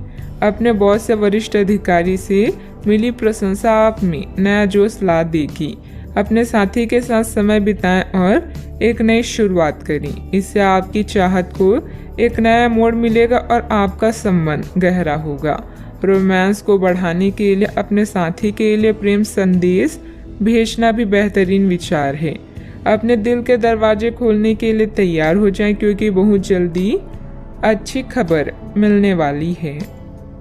अपने बॉस या वरिष्ठ अधिकारी से मिली प्रशंसा आप में नया जोश ला देगी। अपने साथी के साथ समय बिताएं और एक नई शुरुआत करें। इससे आपकी चाहत को एक नया मोड़ मिलेगा और आपका संबंध गहरा होगा। रोमांस को बढ़ाने के लिए अपने साथी के लिए प्रेम संदेश भेजना भी बेहतरीन विचार है। अपने दिल के दरवाजे खोलने के लिए तैयार हो जाएं, क्योंकि बहुत जल्दी अच्छी खबर मिलने वाली है।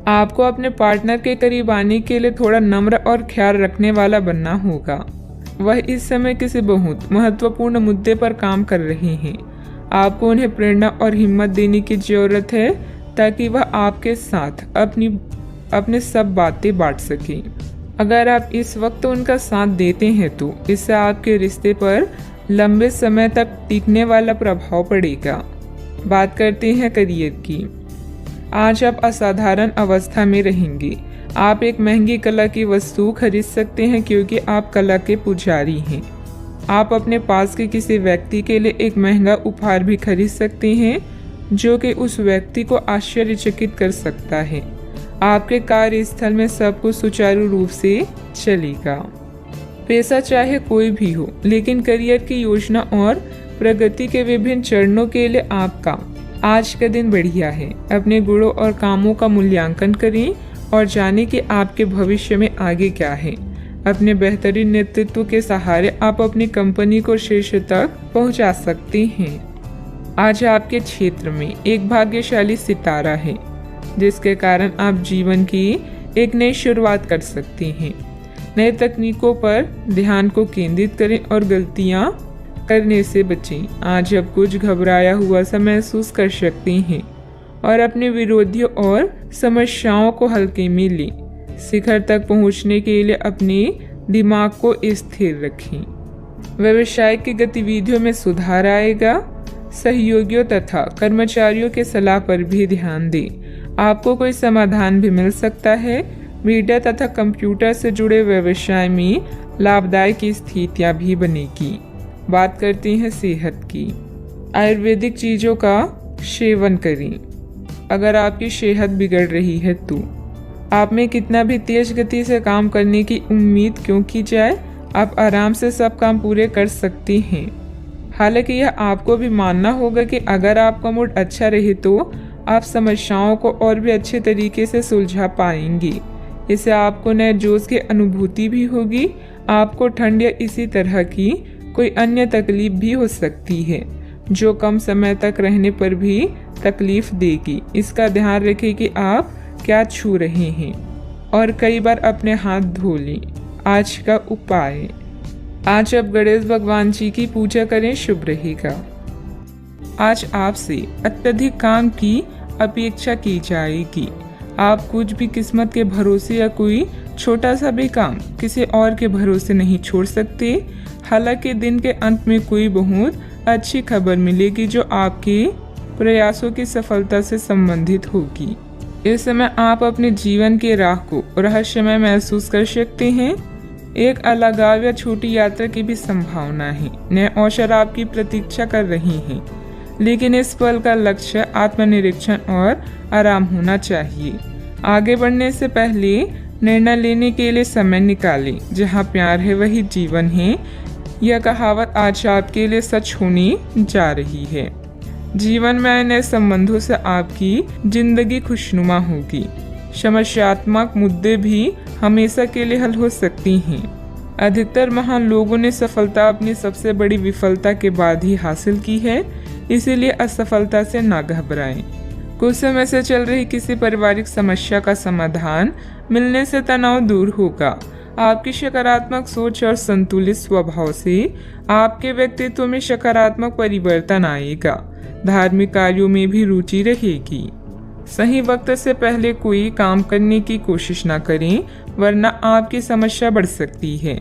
आपको अपने पार्टनर के करीब आने के लिए थोड़ा नम्र और ख्याल रखने वाला बनना होगा। वह इस समय किसी बहुत महत्वपूर्ण मुद्दे पर काम कर रहे हैं। आपको उन्हें प्रेरणा और हिम्मत देने की जरूरत है ताकि वह आपके साथ अपने सब बातें बांट सकें। अगर आप इस वक्त उनका साथ देते हैं तो इससे आपके रिश्ते पर लंबे समय तक टिकने वाला प्रभाव पड़ेगा। बात करते हैं करियर की। आज आप असाधारण अवस्था में रहेंगे। आप एक महंगी कला की वस्तु खरीद सकते हैं, क्योंकि आप कला के पुजारी हैं। आप अपने पास के किसी व्यक्ति के लिए एक महंगा उपहार भी खरीद सकते हैं, जो कि उस व्यक्ति को आश्चर्यचकित कर सकता है। आपके कार्यस्थल में सब कुछ सुचारू रूप से चलेगा। पेशा चाहे कोई भी हो, लेकिन करियर की योजना और प्रगति के विभिन्न चरणों के लिए आपका आज का दिन बढ़िया है। अपने गुणों और कामों का मूल्यांकन करें और जानें कि आपके भविष्य में आगे क्या है। अपने बेहतरीन नेतृत्व के सहारे आप अपनी कंपनी को शीर्ष तक पहुंचा सकते हैं। आज आपके क्षेत्र में एक भाग्यशाली सितारा है, जिसके कारण आप जीवन की एक नई शुरुआत कर सकते हैं। नए तकनीकों पर ध्यान को केंद्रित करें और गलतियां करने से बचें। आज आप कुछ घबराया हुआ सा महसूस कर सकते हैं और अपने विरोधियों और समस्याओं को हल्के में लें। शिखर तक पहुंचने के लिए अपने दिमाग को स्थिर रखें। व्यवसाय की गतिविधियों में सुधार आएगा। सहयोगियों तथा कर्मचारियों के सलाह पर भी ध्यान दें। आपको कोई समाधान भी मिल सकता है। मीडिया तथा कंप्यूटर से जुड़े व्यवसाय में लाभदायक स्थितियां भी बनेगी। बात करते हैं सेहत की। आयुर्वेदिक चीज़ों का सेवन करें। अगर आपकी सेहत बिगड़ रही है तो आप में कितना भी तेज गति से काम करने की उम्मीद क्यों की जाए, आप आराम से सब काम पूरे कर सकते हैं। हालांकि यह आपको भी मानना होगा कि अगर आपका मूड अच्छा रहे तो आप समस्याओं को और भी अच्छे तरीके से सुलझा पाएंगे। इससे आपको नए जोश की अनुभूति भी होगी। आपको ठंड या इसी तरह की कोई अन्य तकलीफ भी हो सकती है, जो कम समय तक रहने पर भी तकलीफ देगी। इसका ध्यान रखें कि आप क्या छू रहे हैं और कई बार अपने हाथ धो लें। आज का उपाय, आज आप गणेश भगवान जी की पूजा करें, शुभ रहेगा। आज आपसे अत्यधिक काम की अपेक्षा की जाएगी। आप कुछ भी किस्मत के भरोसे या कोई छोटा सा भी काम किसी और के भरोसे नहीं छोड़ सकते। हालांकि दिन के अंत में कोई बहुत अच्छी खबर मिलेगी जो आपके प्रयासों की सफलता से संबंधित होगी। इस समय आप अपने जीवन के राह को रहस्यमय महसूस कर सकते हैं। एक अलगाव या छोटी यात्रा की भी संभावना है। नए अवसर आपकी प्रतीक्षा कर रहे हैं, लेकिन इस पल का लक्ष्य आत्मनिरीक्षण और आराम होना चाहिए। आगे बढ़ने से पहले निर्णय लेने के लिए समय निकालें। जहाँ प्यार है वही जीवन है। यह कहावत आज आपके लिए सच होने जा रही है। जीवन में आए नए संबंधों से आपकी जिंदगी खुशनुमा होगी। समस्यात्मक मुद्दे भी हमेशा के लिए हल हो सकती हैं। अधिकतर महान लोगों ने सफलता अपनी सबसे बड़ी विफलता के बाद ही हासिल की है, इसीलिए असफलता से ना घबराएं। कुछ समय से चल रही किसी पारिवारिक समस्या का समाधान मिलने से तनाव दूर होगा। आपकी सकारात्मक सोच और संतुलित स्वभाव से आपके व्यक्तित्व में सकारात्मक परिवर्तन आएगा। धार्मिक कार्यों में भी रुचि रहेगी। सही वक्त से पहले कोई काम करने की कोशिश ना करें, वरना आपकी समस्या बढ़ सकती है।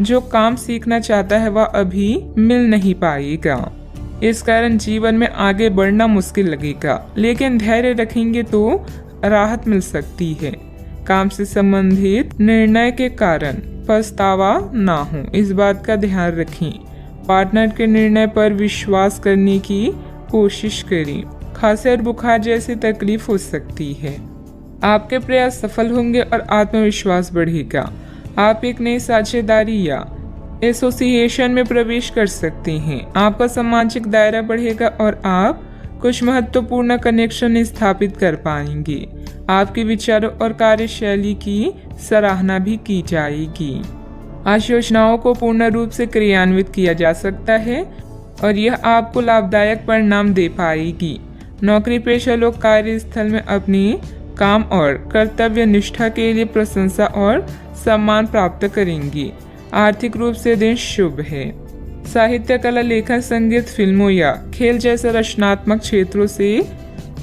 जो काम सीखना चाहता है वह अभी मिल नहीं पाएगा। इस कारण जीवन में आगे बढ़ना मुश्किल लगेगा, लेकिन धैर्य रखेंगे तो राहत मिल सकती है। काम से संबंधित निर्णय के कारण पछतावा ना हो, इस बात का ध्यान रखें। पार्टनर के निर्णय पर विश्वास करने की कोशिश करें। खांसी और बुखार जैसी तकलीफ हो सकती है। आपके प्रयास सफल होंगे और आत्मविश्वास बढ़ेगा। आप एक नई साझेदारी या एसोसिएशन में प्रवेश कर सकते हैं। आपका सामाजिक दायरा बढ़ेगा और आप कुछ महत्वपूर्ण कनेक्शन स्थापित कर पाएंगे। आपके विचारों और कार्यशैली की सराहना भी की जाएगी। आज योजनाओं को पूर्ण रूप से क्रियान्वित किया जा सकता है और यह आपको लाभदायक परिणाम दे पाएगी। नौकरी पेशा लोग कार्यस्थल में अपने काम और कर्तव्य निष्ठा के लिए प्रशंसा और सम्मान प्राप्त करेंगे। आर्थिक रूप से दिन शुभ है। साहित्य, कला, लेखन, संगीत, फिल्मों या खेल जैसे रचनात्मक क्षेत्रों से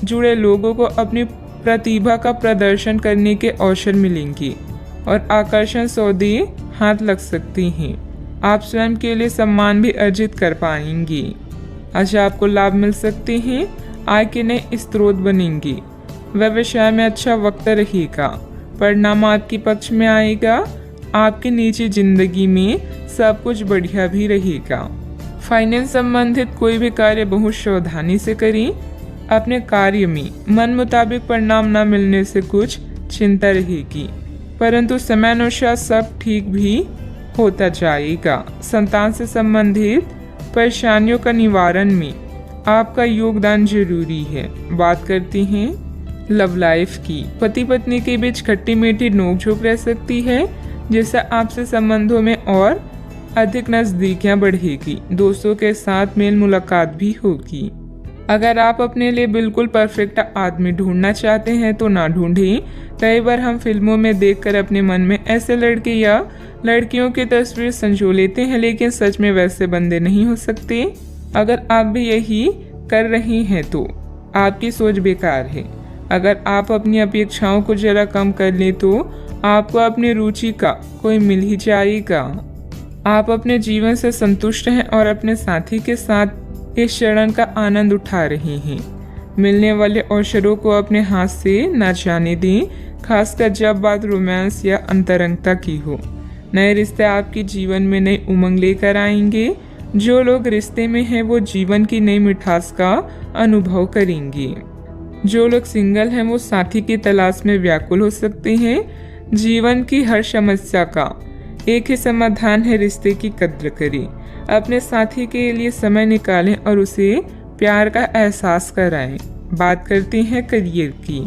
जुड़े लोगों को अपनी प्रतिभा का प्रदर्शन करने के अवसर मिलेंगे और आकर्षण सौदे हाथ लग सकती हैं। आप स्वयं के लिए सम्मान भी अर्जित कर पाएंगे। आज आपको लाभ मिल सकते हैं। आय के नए स्रोत बनेंगे। व्यवसाय में अच्छा वक्त रहेगा। परिणाम आपके पक्ष में आएगा। आपकी निजी जिंदगी में सब कुछ बढ़िया भी रहेगा। फाइनेंस संबंधित कोई भी कार्य बहुत सावधानी से करें। अपने कार्य में मन मुताबिक परिणाम न मिलने से कुछ चिंता रहेगी, परंतु समयानुसार सब ठीक भी होता जाएगा। संतान से संबंधित परेशानियों का निवारण में आपका योगदान जरूरी है। बात करते हैं लव लाइफ की। पति पत्नी के बीच खट्टी मीठी नोकझोंक रह सकती है, जिससे आपसे संबंधों में और अधिक नजदीकियां बढ़ेगी। दोस्तों के साथ मेल मुलाकात भी होगी। अगर आप अपने लिए बिल्कुल परफेक्ट आदमी ढूंढना चाहते हैं तो ना ढूंढें। कई बार हम फिल्मों में देखकर अपने मन में ऐसे लड़के या लड़कियों की तस्वीर संजो लेते हैं, लेकिन सच में वैसे बंदे नहीं हो सकते। अगर आप भी यही कर रही हैं तो आपकी सोच बेकार है। अगर आप अपनी अपेक्षाओं को जरा कम कर लें तो आपको अपनी रुचि का कोई मिल ही जाएगा। आप अपने जीवन से संतुष्ट हैं और अपने साथी के साथ इस क्षण का आनंद उठा रहे हैं। मिलने वाले अवसरों को अपने हाथ से न जाने दें, खासकर जब बात रोमांस या अंतरंगता की हो। नए रिश्ते आपके जीवन में नई उमंग लेकर आएंगे। जो लोग रिश्ते में हैं वो जीवन की नई मिठास का अनुभव करेंगे। जो लोग सिंगल हैं वो साथी की तलाश में व्याकुल हो सकते हैं। जीवन की हर समस्या का एक ही समाधान है, रिश्ते की कद्र करें। अपने साथी के लिए समय निकालें और उसे प्यार का एहसास कराएं। बात करते हैं करियर की।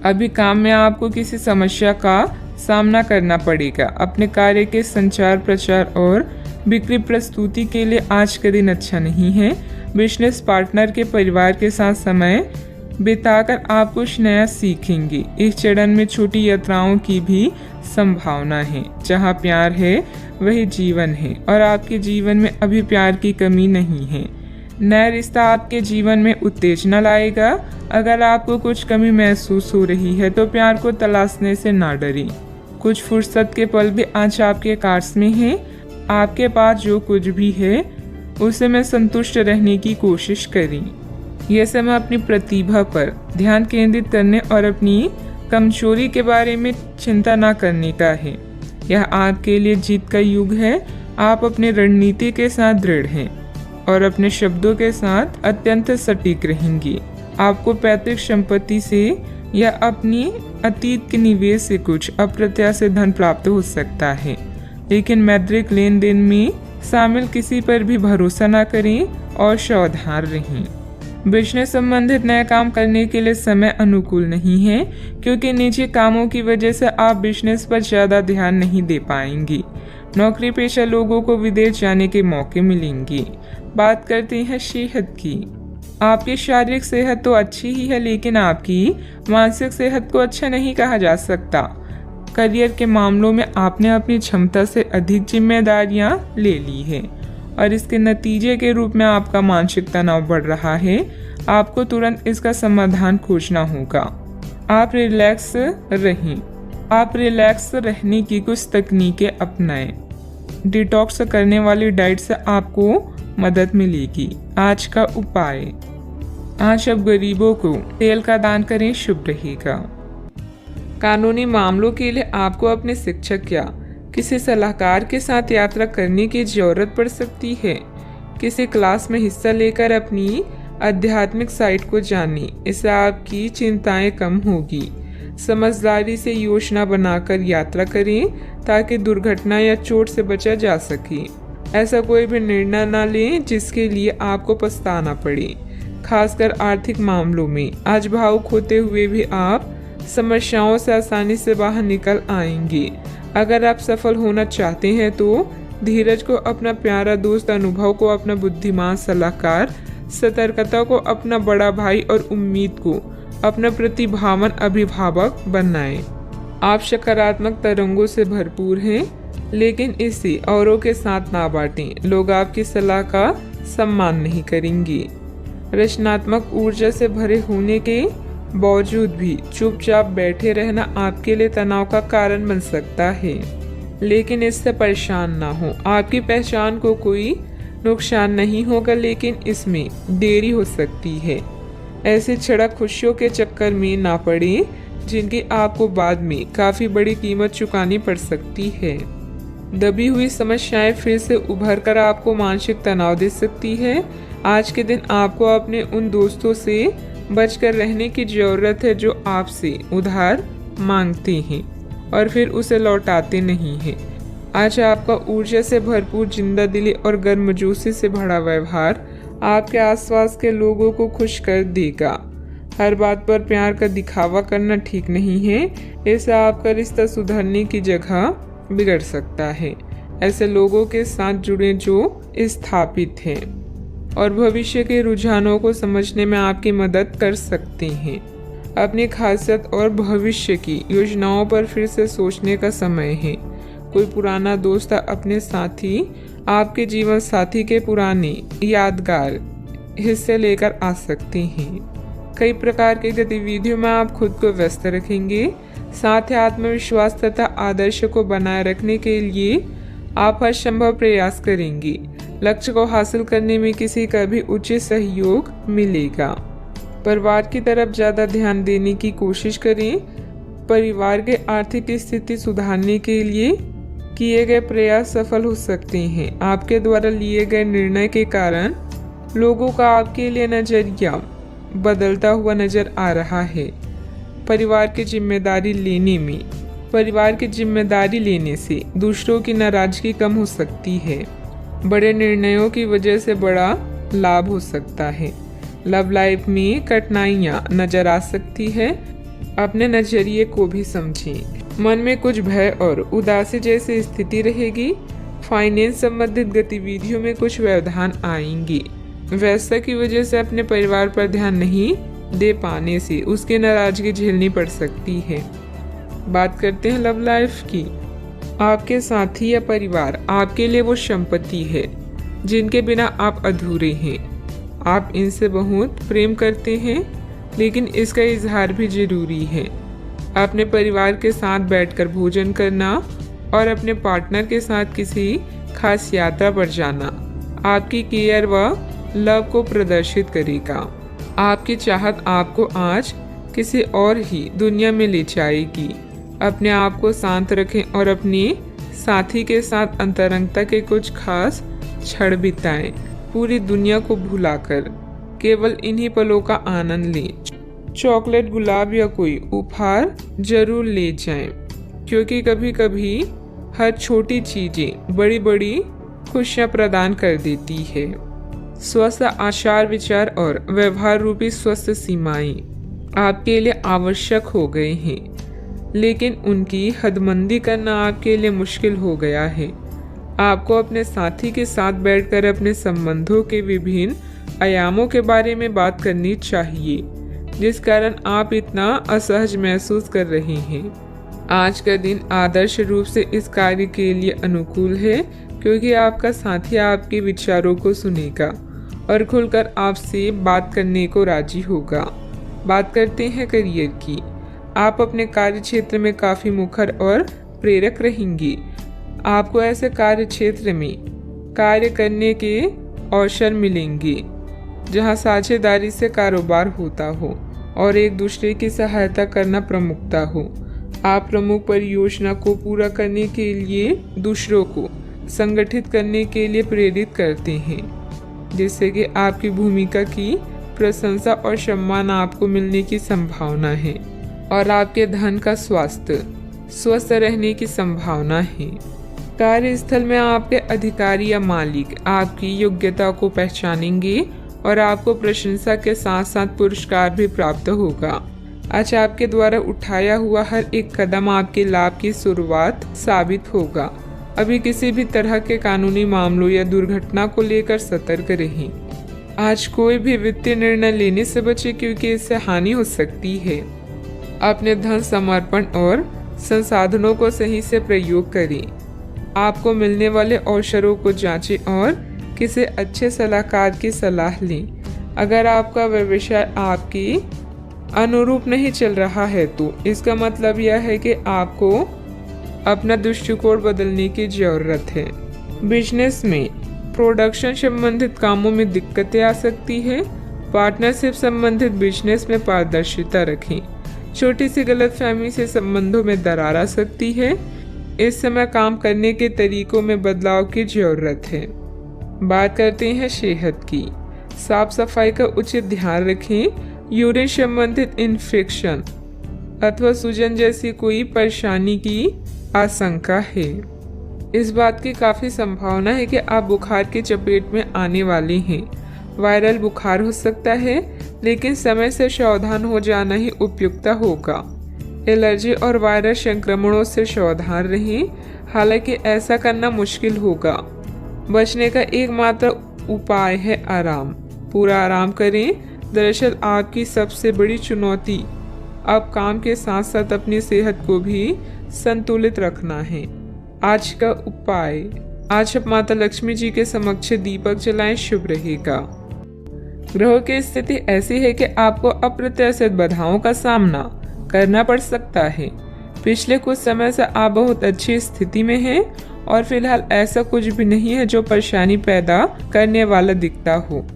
अभी काम में आपको किसी समस्या का सामना करना पड़ेगा। अपने कार्य के संचार, प्रचार और बिक्री प्रस्तुति के लिए आज का दिन अच्छा नहीं है। बिजनेस पार्टनर के परिवार के साथ समय बिताकर आप कुछ नया सीखेंगे। इस चरण में छोटी यात्राओं की भी संभावना है। जहाँ प्यार है वही जीवन है और आपके जीवन में अभी प्यार की कमी नहीं है। नया रिश्ता आपके जीवन में उत्तेजना लाएगा। अगर आपको कुछ कमी महसूस हो रही है तो प्यार को तलाशने से ना डरें। कुछ फुर्सत के पल भी आज आपके कार्स में हैं। आपके पास जो कुछ भी है उसे में संतुष्ट रहने की कोशिश करें। यह समय अपनी प्रतिभा पर ध्यान केंद्रित करने और अपनी कमजोरी के बारे में चिंता न करने का है। यह आपके लिए जीत का युग है। आप अपनी रणनीति के साथ दृढ़ हैं और अपने शब्दों के साथ अत्यंत सटीक रहेंगे। आपको पैतृक संपत्ति से या अपनी अतीत के निवेश से कुछ अप्रत्याशित धन प्राप्त हो सकता है, लेकिन मौद्रिक लेन देन में शामिल किसी पर भी भरोसा न करें और सावधान रहें। बिजनेस संबंधित नया काम करने के लिए समय अनुकूल नहीं है, क्योंकि निजी कामों की वजह से आप बिजनेस पर ज़्यादा ध्यान नहीं दे पाएंगी। नौकरी पेशा लोगों को विदेश जाने के मौके मिलेंगे। बात करते हैं सेहत की। आपकी शारीरिक सेहत तो अच्छी ही है, लेकिन आपकी मानसिक सेहत को अच्छा नहीं कहा जा सकता। करियर के मामलों में आपने अपनी क्षमता से अधिक जिम्मेदारियां ले ली है और इसके नतीजे के रूप में आपका मानसिक तनाव बढ़ रहा है। आपको तुरंत इसका समाधान खोजना होगा। आप रिलैक्स रहने की कुछ तकनीकें अपनाएं। डिटॉक्स करने वाली डाइट से आपको मदद मिलेगी। आज का उपाय, आज अब गरीबों को तेल का दान करें, शुभ रहेगा। कानूनी मामलों के लिए आपको अपने शिक्षक या किसी सलाहकार के साथ यात्रा करने की जरूरत पड़ सकती है। किसी क्लास में हिस्सा लेकर अपनी आध्यात्मिक साइट को जानें, इससे आपकी चिंताएं कम होगी। समझदारी से योजना बनाकर यात्रा करें ताकि दुर्घटना या चोट से बचा जा सके। ऐसा कोई भी निर्णय न लें जिसके लिए आपको पछताना पड़े, खासकर आर्थिक मामलों में। आज भावुक होते हुए भी आप समस्याओं से आसानी से बाहर निकल आएंगे। अगर आप सफल होना चाहते हैं तो धीरज को अपना प्यारा दोस्त, अनुभव को अपना बुद्धिमान सलाहकार, सतर्कता को अपना बड़ा भाई और उम्मीद को अपना प्रतिभावान अभिभावक बनाएं। आप सकारात्मक तरंगों से भरपूर हैं, लेकिन इसे औरों के साथ ना बांटें। लोग आपकी सलाह का सम्मान नहीं करेंगे। रचनात्मक ऊर्जा से भरे होने के बावजूद भी चुपचाप बैठे रहना आपके लिए तनाव का कारण बन सकता है, लेकिन इससे परेशान ना हो। आपकी पहचान को कोई नुकसान नहीं होगा, लेकिन इसमें देरी हो सकती है। ऐसे क्षणिक खुशियों के चक्कर में ना पड़े जिनकी आपको बाद में काफी बड़ी कीमत चुकानी पड़ सकती है। दबी हुई समस्याएं फिर से उभर कर आपको मानसिक तनाव दे सकती है। आज के दिन आपको अपने उन दोस्तों से बचकर रहने की जरूरत है जो आपसे उधार मांगते हैं और फिर उसे लौटाते नहीं हैं। आज आपका ऊर्जा से भरपूर, जिंदा दिली और गर्मजोशी से भरा व्यवहार आपके आसपास के लोगों को खुश कर देगा। हर बात पर प्यार का दिखावा करना ठीक नहीं है, इससे आपका रिश्ता सुधरने की जगह बिगड़ सकता है। ऐसे लोगों के साथ जुड़े जो स्थापित हैं और भविष्य के रुझानों को समझने में आपकी मदद कर सकते हैं। अपनी खासियत और भविष्य की योजनाओं पर फिर से सोचने का समय है। कोई पुराना दोस्त अपने साथी आपके जीवन साथी के पुराने यादगार हिस्से लेकर आ सकते हैं। कई प्रकार की गतिविधियों में आप खुद को व्यस्त रखेंगे। साथ ही आत्मविश्वास तथा आदर्श को बनाए रखने के लिए आप हर संभव प्रयास करेंगे। लक्ष्य को हासिल करने में किसी का भी उचित सहयोग मिलेगा। परिवार की तरफ ज्यादा ध्यान देने की कोशिश करें। परिवार के आर्थिक स्थिति सुधारने के लिए किए गए प्रयास सफल हो सकते हैं। आपके द्वारा लिए गए निर्णय के कारण लोगों का आपके लिए नजरिया बदलता हुआ नजर आ रहा है। परिवार की जिम्मेदारी लेने से दूसरों की नाराजगी कम हो सकती है। बड़े निर्णयों की वजह से बड़ा लाभ हो सकता है। लव लाइफ में कठिनाइयां नजर आ सकती है। अपने नजरिए को भी समझें। मन में कुछ भय और उदासी जैसी स्थिति रहेगी। फाइनेंस संबंधित गतिविधियों में कुछ व्यवधान आएंगे। व्यस्तता की वजह से अपने परिवार पर ध्यान नहीं दे पाने से उसकी नाराजगी झेलनी पड़ सकती है। बात करते हैं लव लाइफ की। आपके साथी या परिवार आपके लिए वो संपत्ति है जिनके बिना आप अधूरे हैं। आप इनसे बहुत प्रेम करते हैं, लेकिन इसका इजहार भी जरूरी है। अपने परिवार के साथ बैठकर भोजन करना और अपने पार्टनर के साथ किसी खास यात्रा पर जाना आपकी केयर व लव को प्रदर्शित करेगा। आपकी चाहत आपको आज किसी और ही दुनिया में ले जाएगी। अपने आप को शांत रखें और अपने साथी के साथ अंतरंगता के कुछ खास क्षण बिताएं। पूरी दुनिया को भुलाकर केवल इन्हीं पलों का आनंद लें। चॉकलेट, गुलाब या कोई उपहार जरूर ले जाएं, क्योंकि कभी कभी हर छोटी चीजें बड़ी बड़ी खुशियां प्रदान कर देती है। स्वस्थ आचार विचार और व्यवहार रूपी स्वस्थ सीमाएं आपके लिए आवश्यक हो गए हैं, लेकिन उनकी हदबंदी करना आपके लिए मुश्किल हो गया है। आपको अपने साथी के साथ बैठकर अपने संबंधों के विभिन्न आयामों के बारे में बात करनी चाहिए, जिस कारण आप इतना असहज महसूस कर रहे हैं। आज का दिन आदर्श रूप से इस कार्य के लिए अनुकूल है, क्योंकि आपका साथी आपके विचारों को सुनेगा और खुलकर आपसे बात करने को राजी होगा। बात करते हैं करियर की। आप अपने कार्य क्षेत्र में काफी मुखर और प्रेरक रहेंगे। आपको ऐसे कार्य क्षेत्र में कार्य करने के अवसर मिलेंगे जहां साझेदारी से कारोबार होता हो और एक दूसरे की सहायता करना प्रमुखता हो। आप प्रमुख परियोजना को पूरा करने के लिए दूसरों को संगठित करने के लिए प्रेरित करते हैं, जिससे कि आपकी भूमिका की प्रशंसा और सम्मान आपको मिलने की संभावना है और आपके धन का स्वास्थ्य स्वस्थ रहने की संभावना है। कार्यस्थल में आपके अधिकारी या मालिक आपकी योग्यता को पहचानेंगे और आपको प्रशंसा के साथ साथ पुरस्कार भी प्राप्त होगा। आज आपके द्वारा उठाया हुआ हर एक कदम आपके लाभ की शुरुआत साबित होगा। अभी किसी भी तरह के कानूनी मामलों या दुर्घटना को लेकर सतर्क रहें। आज कोई भी वित्तीय निर्णय लेने से बचे, क्योंकि इससे हानि हो सकती है। अपने धन समर्पण और संसाधनों को सही से प्रयोग करें। आपको मिलने वाले अवसरों को जांचें और किसी अच्छे सलाहकार की सलाह लें। अगर आपका व्यवसाय आपके अनुरूप नहीं चल रहा है तो इसका मतलब यह है कि आपको अपना दृष्टिकोण बदलने की जरूरत है। बिजनेस में प्रोडक्शन संबंधित कामों में दिक्कतें आ सकती है। पार्टनरशिप संबंधित बिजनेस में पारदर्शिता रखें। छोटी सी गलतफहमी से संबंधों में दरार आ सकती है। इस समय काम करने के तरीकों में बदलाव की जरूरत है। बात करते हैं सेहत की। साफ सफाई का उचित ध्यान रखें। यूरिन संबंधित इन्फेक्शन अथवा सूजन जैसी कोई परेशानी की आशंका है। इस बात की काफी संभावना है कि आप बुखार की चपेट में आने वाले हैं। वायरल बुखार हो सकता है, लेकिन समय से सावधान हो जाना ही उपयुक्त होगा। एलर्जी और वायरस संक्रमणों से सावधान रहें, हालांकि ऐसा करना मुश्किल होगा। बचने का एकमात्र उपाय है आराम। पूरा आराम करें। दरअसल आपकी सबसे बड़ी चुनौती अब काम के साथ साथ अपनी सेहत को भी संतुलित रखना है। आज का उपाय, आज आप माता लक्ष्मी जी के समक्ष दीपक जलाएं, शुभ रहेगा। ग्रहों की स्थिति ऐसी है कि आपको अप्रत्याशित बाधाओं का सामना करना पड़ सकता है। पिछले कुछ समय से आप बहुत अच्छी स्थिति में हैं और फिलहाल ऐसा कुछ भी नहीं है जो परेशानी पैदा करने वाला दिखता हो,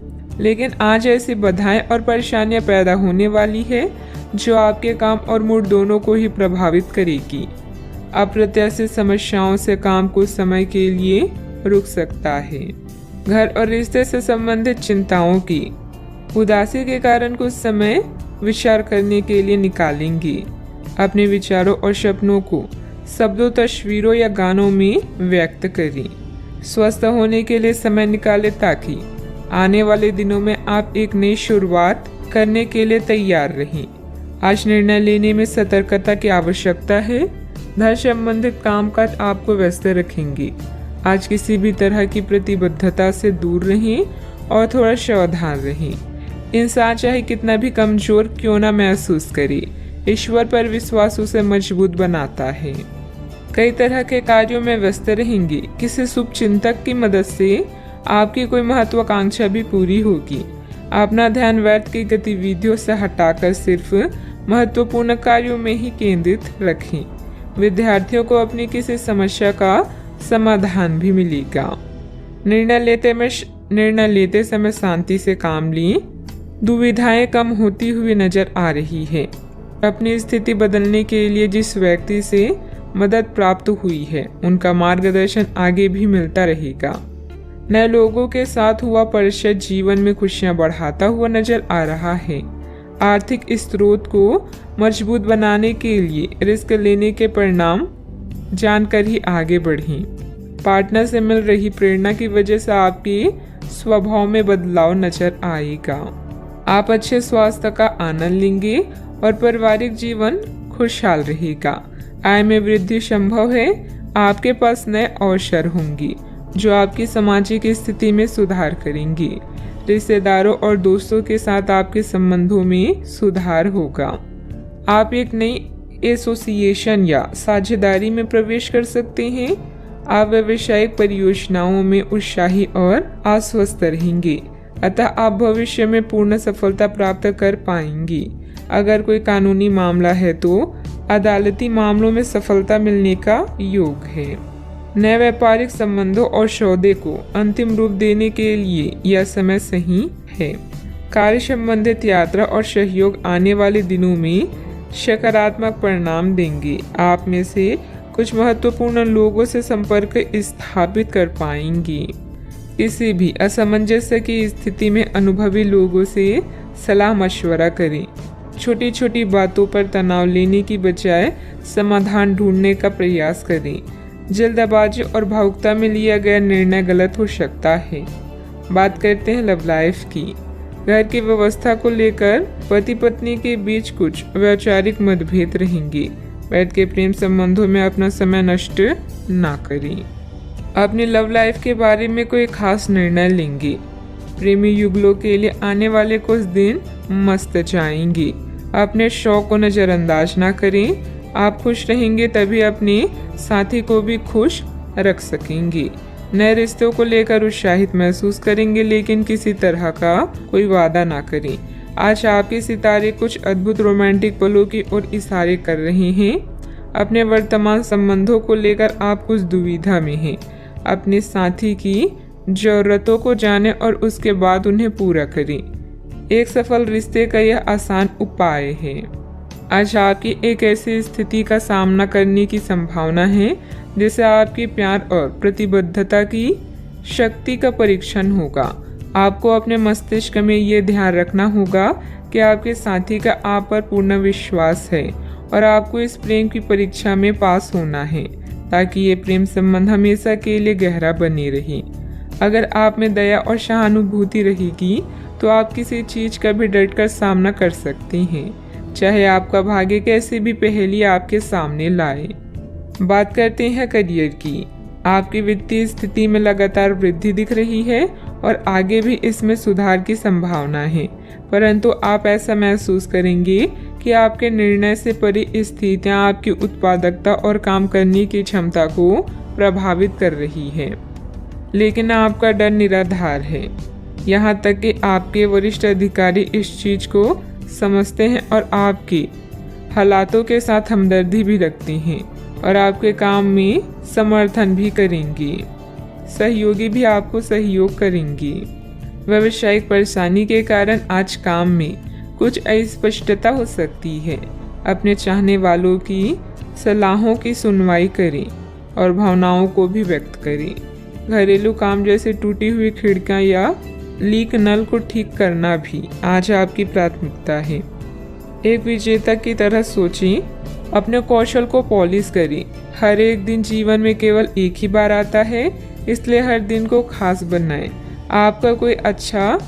लेकिन आज ऐसी बाधाएं और परेशानियां पैदा होने वाली है जो आपके काम और मूड दोनों को ही प्रभावित करेगी। अप्रत्याशित समस्याओं से काम कुछ समय के लिए रुक सकता है। घर और रिश्ते से संबंधित चिंताओं की उदासी के कारण कुछ समय विचार करने के लिए निकालेंगे। अपने विचारों और सपनों को शब्दों, तस्वीरों या गानों में व्यक्त करें। स्वस्थ होने के लिए समय निकालें ताकि आने वाले दिनों में आप एक नई शुरुआत करने के लिए तैयार रहें। आज निर्णय लेने में सतर्कता की आवश्यकता है। धन संबंधित कामकाज आपको व्यस्त रखेंगे। आज किसी भी तरह की प्रतिबद्धता से दूर रहें और थोड़ा सावधान रहें। इंसान चाहे कितना भी कमजोर क्यों ना महसूस करे, ईश्वर पर विश्वास उसे मजबूत बनाता है। कई तरह के कार्यों में व्यस्त रहेंगे। किसी शुभ चिंतक की मदद से आपकी कोई महत्वाकांक्षा भी पूरी होगी। अपना ध्यान व्यर्थ की गतिविधियों से हटाकर सिर्फ महत्वपूर्ण कार्यों में ही केंद्रित रखें। विद्यार्थियों को अपनी किसी समस्या का समाधान भी मिलेगा। निर्णय लेते समय शांति से काम लें। दुविधाएं कम होती हुई नजर आ रही है। अपनी स्थिति बदलने के लिए जिस व्यक्ति से मदद प्राप्त हुई है उनका मार्गदर्शन आगे भी मिलता रहेगा। नए लोगों के साथ हुआ परिचय जीवन में खुशियां बढ़ाता हुआ नजर आ रहा है। आर्थिक स्रोत को मजबूत बनाने के लिए रिस्क लेने के परिणाम जानकर ही आगे बढ़ें। पार्टनर से मिल रही प्रेरणा की वजह से आपके स्वभाव में बदलाव नजर आएगा। आप अच्छे स्वास्थ्य का आनंद लेंगे और पारिवारिक जीवन खुशहाल रहेगा। आय में वृद्धि संभव है। आपके पास नए अवसर होंगे जो आपकी सामाजिक स्थिति में सुधार करेंगे। रिश्तेदारों और दोस्तों के साथ आपके संबंधों में सुधार होगा। आप एक नई एसोसिएशन या साझेदारी में प्रवेश कर सकते हैं। आप व्यावसायिक परियोजनाओं में उत्साही और आश्वस्त रहेंगे, अतः आप भविष्य में पूर्ण सफलता प्राप्त कर पाएंगे। अगर कोई कानूनी मामला है तो अदालती मामलों में सफलता मिलने का योग है। नए व्यापारिक संबंधों और सौदे को अंतिम रूप देने के लिए यह समय सही है। कार्य संबंधित यात्रा और सहयोग आने वाले दिनों में सकारात्मक परिणाम देंगे। आप में से कुछ महत्वपूर्ण लोगों से संपर्क स्थापित कर पाएंगे। किसी भी असमंजस्य की स्थिति में अनुभवी लोगों से सलाह मशवरा करें। छोटी छोटी बातों पर तनाव लेने की बजाय समाधान ढूंढने का प्रयास करें। जल्दबाजी और भावुकता में लिया गया निर्णय गलत हो सकता है। बात करते हैं लव लाइफ की। घर की व्यवस्था को लेकर पति पत्नी के बीच कुछ वैचारिक मतभेद रहेंगे। वैध के प्रेम संबंधों में अपना समय नष्ट ना करें। अपनी लव लाइफ के बारे में कोई खास निर्णय लेंगे। प्रेमी युगलों के लिए आने वाले कुछ दिन मस्त जाएंगे। अपने शौक को नजरअंदाज ना करें। आप खुश रहेंगे तभी अपने साथी को भी खुश रख सकेंगे। नए रिश्तों को लेकर उत्साहित महसूस करेंगे, लेकिन किसी तरह का कोई वादा ना करें। आज आपके सितारे कुछ अद्भुत रोमांटिक पलों की ओर इशारे कर रहे हैं। अपने वर्तमान संबंधों को लेकर आप कुछ दुविधा में हैं। अपने साथी की जरूरतों को जानें और उसके बाद उन्हें पूरा करें। एक सफल रिश्ते का यह आसान उपाय है। आज आपकी एक ऐसी स्थिति का सामना करने की संभावना है जिसे आपकी प्यार और प्रतिबद्धता की शक्ति का परीक्षण होगा। आपको अपने मस्तिष्क में ये ध्यान रखना होगा कि आपके साथी का आप पर पूर्ण विश्वास है और आपको इस प्रेम की परीक्षा में पास होना है ताकि ये प्रेम संबंध हमेशा के लिए गहरा बने रहे। अगर आप में दया और सहानुभूति रहेगी तो आप किसी चीज का भी डटकर सामना कर सकते हैं, चाहे आपका भाग्य कैसे भी पहेली आपके सामने लाए। बात करते हैं करियर की। आपकी वित्तीय स्थिति में लगातार वृद्धि दिख रही है और आगे भी इसमें सुधार की संभावना है, परंतु आप ऐसा महसूस करेंगे कि आपके निर्णय से परी स्थितियां आपकी उत्पादकता और काम करने की क्षमता को प्रभावित कर रही है। लेकिन आपका डर निराधार है। यहाँ तक कि आपके वरिष्ठ अधिकारी इस चीज को समझते हैं और आपके हालातों के साथ हमदर्दी भी रखते हैं और आपके काम में समर्थन भी करेंगे। सहयोगी भी आपको सहयोग करेंगे। व्यावसायिक परेशानी के कारण आज काम में कुछ अस्पष्टता हो सकती है। अपने चाहने वालों की सलाहों की सुनवाई करें और भावनाओं को भी व्यक्त करें। घरेलू काम जैसे टूटी हुई खिड़कियां या लीक नल को ठीक करना भी आज आपकी प्राथमिकता है। एक विजेता की तरह सोचें। अपने कौशल को पॉलिश करें। हर एक दिन जीवन में केवल एक ही बार आता है, इसलिए हर दिन को खास बनाएं। आपका कोई अच्छा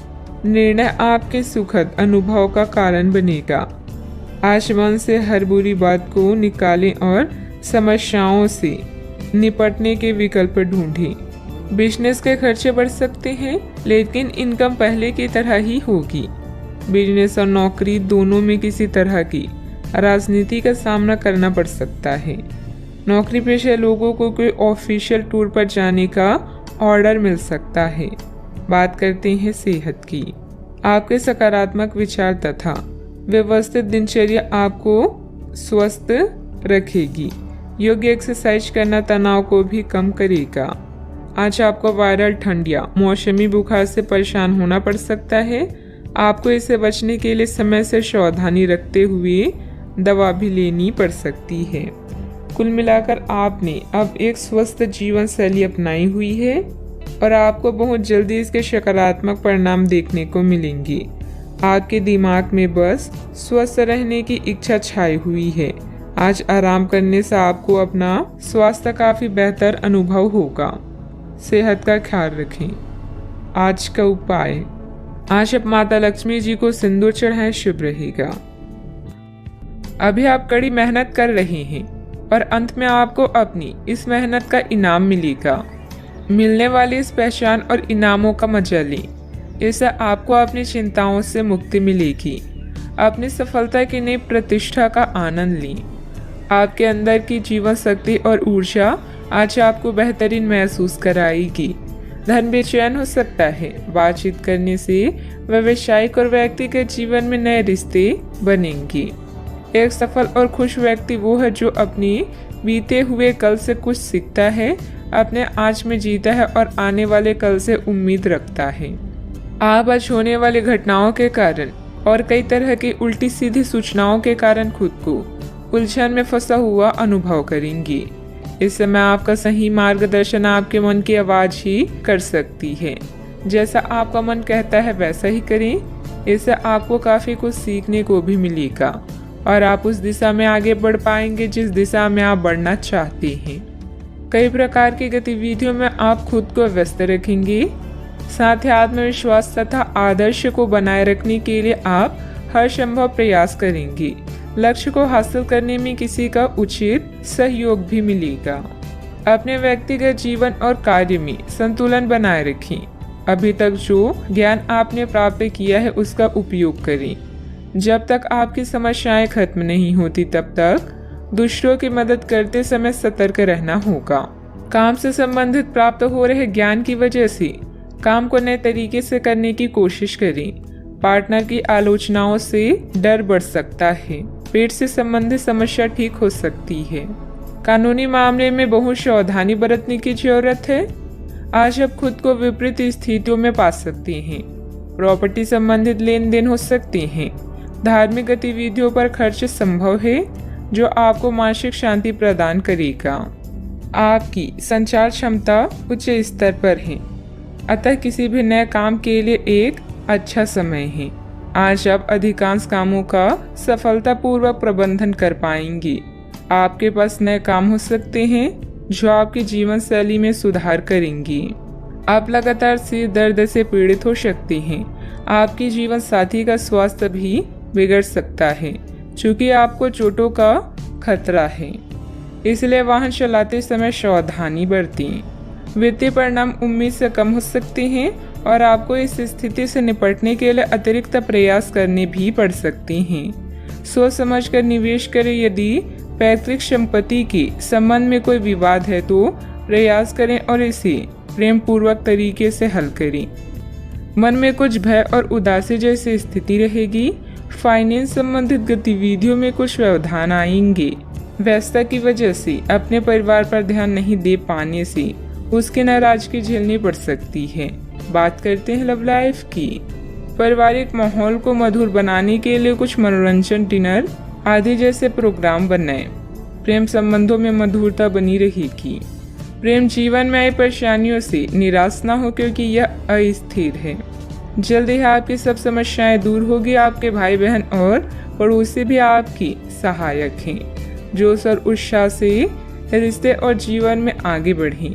निर्णय आपके सुखद अनुभव का कारण बनेगा। आज मन से हर बुरी बात को निकालें और समस्याओं से निपटने के विकल्प ढूंढें। बिजनेस के खर्चे बढ़ सकते हैं, लेकिन इनकम पहले की तरह ही होगी। बिजनेस और नौकरी दोनों में किसी तरह की राजनीति का सामना करना पड़ सकता है। नौकरी पेशा लोगों को कोई ऑफिशियल टूर पर जाने का ऑर्डर मिल सकता है। बात करते हैं सेहत की। आपके सकारात्मक विचार तथा व्यवस्थित दिनचर्या आपको स्वस्थ रखेगी। योग्य एक्सरसाइज करना तनाव को भी कम करेगा। आज आपको वायरल ठंड या मौसमी बुखार से परेशान होना पड़ सकता है। आपको इससे बचने के लिए समय से सावधानी रखते हुए दवा भी लेनी पड़ सकती है। कुल मिलाकर आपने अब एक स्वस्थ जीवन शैली अपनाई हुई है और आपको बहुत जल्दी इसके सकारात्मक परिणाम देखने को मिलेंगे। आपके दिमाग में बस स्वस्थ रहने की इच्छा छाई हुई है। आज आराम करने से आपको अपना स्वास्थ्य काफी बेहतर अनुभव होगा। सेहत का ख्याल रखें। आज का उपाय, आज आप माता लक्ष्मी जी को सिंदूर चढ़ाएं, शुभ रहेगा। अभी आप कड़ी मेहनत कर रहे हैं और अंत में आपको अपनी इस मेहनत का इनाम मिलेगा। मिलने वाली इस पहचान और इनामों का मजा लें, इससे आपको अपनी चिंताओं से मुक्ति मिलेगी। अपनी सफलता की नई प्रतिष्ठा का आनंद लें। आपके अंदर की जीवन शक्ति और ऊर्जा आज आपको बेहतरीन महसूस कराएगी। धन बेचैन हो सकता है। बातचीत करने से व्यावसायिक और व्यक्तिगत जीवन में नए रिश्ते बनेंगे। एक सफल और खुश व्यक्ति वो है जो अपनी बीते हुए कल से कुछ सीखता है, अपने आज में जीता है और आने वाले कल से उम्मीद रखता है। आप आज होने वाली घटनाओं के कारण और कई तरह की उल्टी सीधी सूचनाओं के कारण खुद को उलझन में फंसा हुआ अनुभव करेंगे। इस समय आपका सही मार्गदर्शन आपके मन की आवाज ही कर सकती है। जैसा आपका मन कहता है वैसा ही करें। इससे आपको काफी कुछ सीखने को भी मिलेगा और आप उस दिशा में आगे बढ़ पाएंगे जिस दिशा में आप बढ़ना चाहते हैं। कई प्रकार की गतिविधियों में आप खुद को व्यस्त रखेंगे। साथ ही आत्मविश्वास तथा आदर्श को बनाए रखने के लिए आप हर संभव प्रयास करेंगे। लक्ष्य को हासिल करने में किसी का उचित सहयोग भी मिलेगा। अपने व्यक्तिगत जीवन और कार्य में संतुलन बनाए रखें। अभी तक जो ज्ञान आपने प्राप्त किया है उसका उपयोग करें। जब तक आपकी समस्याएं खत्म नहीं होती तब तक दूसरों की मदद करते समय सतर्क रहना होगा। काम से संबंधित प्राप्त हो रहे ज्ञान की वजह से काम को नए तरीके से करने की कोशिश करें। पार्टनर की आलोचनाओं से डर बढ़ सकता है। पेट से संबंधित समस्या ठीक हो सकती है। कानूनी मामले में बहुत सावधानी बरतने की जरूरत है। आज आप खुद को विपरीत स्थितियों में पा सकते हैं। प्रॉपर्टी संबंधित लेन देन हो सकते हैं। धार्मिक गतिविधियों पर खर्च संभव है जो आपको मानसिक शांति प्रदान करेगा। आपकी संचार क्षमता उच्च स्तर पर है, अतः किसी भी नए काम के लिए एक अच्छा समय है। आज आप अधिकांश कामों का सफलतापूर्वक प्रबंधन कर पाएंगे। आपके पास नए काम हो सकते हैं जो आपकी जीवन शैली में सुधार करेंगे। आप लगातार सिर दर्द से पीड़ित हो सकते हैं। आपकी जीवन साथी का स्वास्थ्य भी बिगड़ सकता है क्योंकि आपको चोटों का खतरा है, इसलिए वाहन चलाते समय सावधानी बरतें। वित्तीय परिणाम उम्मीद से कम हो सकते हैं और आपको इस स्थिति से निपटने के लिए अतिरिक्त प्रयास करने भी पड़ सकते हैं। सोच समझ कर निवेश करें। यदि पैतृक संपत्ति के संबंध में कोई विवाद है तो प्रयास करें और इसे प्रेम पूर्वक तरीके से हल करें। मन में कुछ भय और उदासी जैसी स्थिति रहेगी। फाइनेंस संबंधित गतिविधियों में कुछ व्यवधान आएंगे। व्यस्तता की वजह से अपने परिवार पर ध्यान नहीं दे पाने से उसकी नाराजगी झेलनी पड़ सकती है। बात करते हैं लव लाइफ की। पारिवारिक माहौल को मधुर बनाने के लिए कुछ मनोरंजन, डिनर आदि जैसे प्रोग्राम बनाएं। प्रेम संबंधों में मधुरता बनी रहेगी। प्रेम जीवन में आई परेशानियों से निराश न हो क्योंकि यह अस्थिर है। जल्दी ही आपकी सब समस्याएं दूर होगी। आपके भाई बहन और पड़ोसी भी आपकी सहायक हैं। जोश और उत्साह से रिश्ते और जीवन में आगे बढ़ें।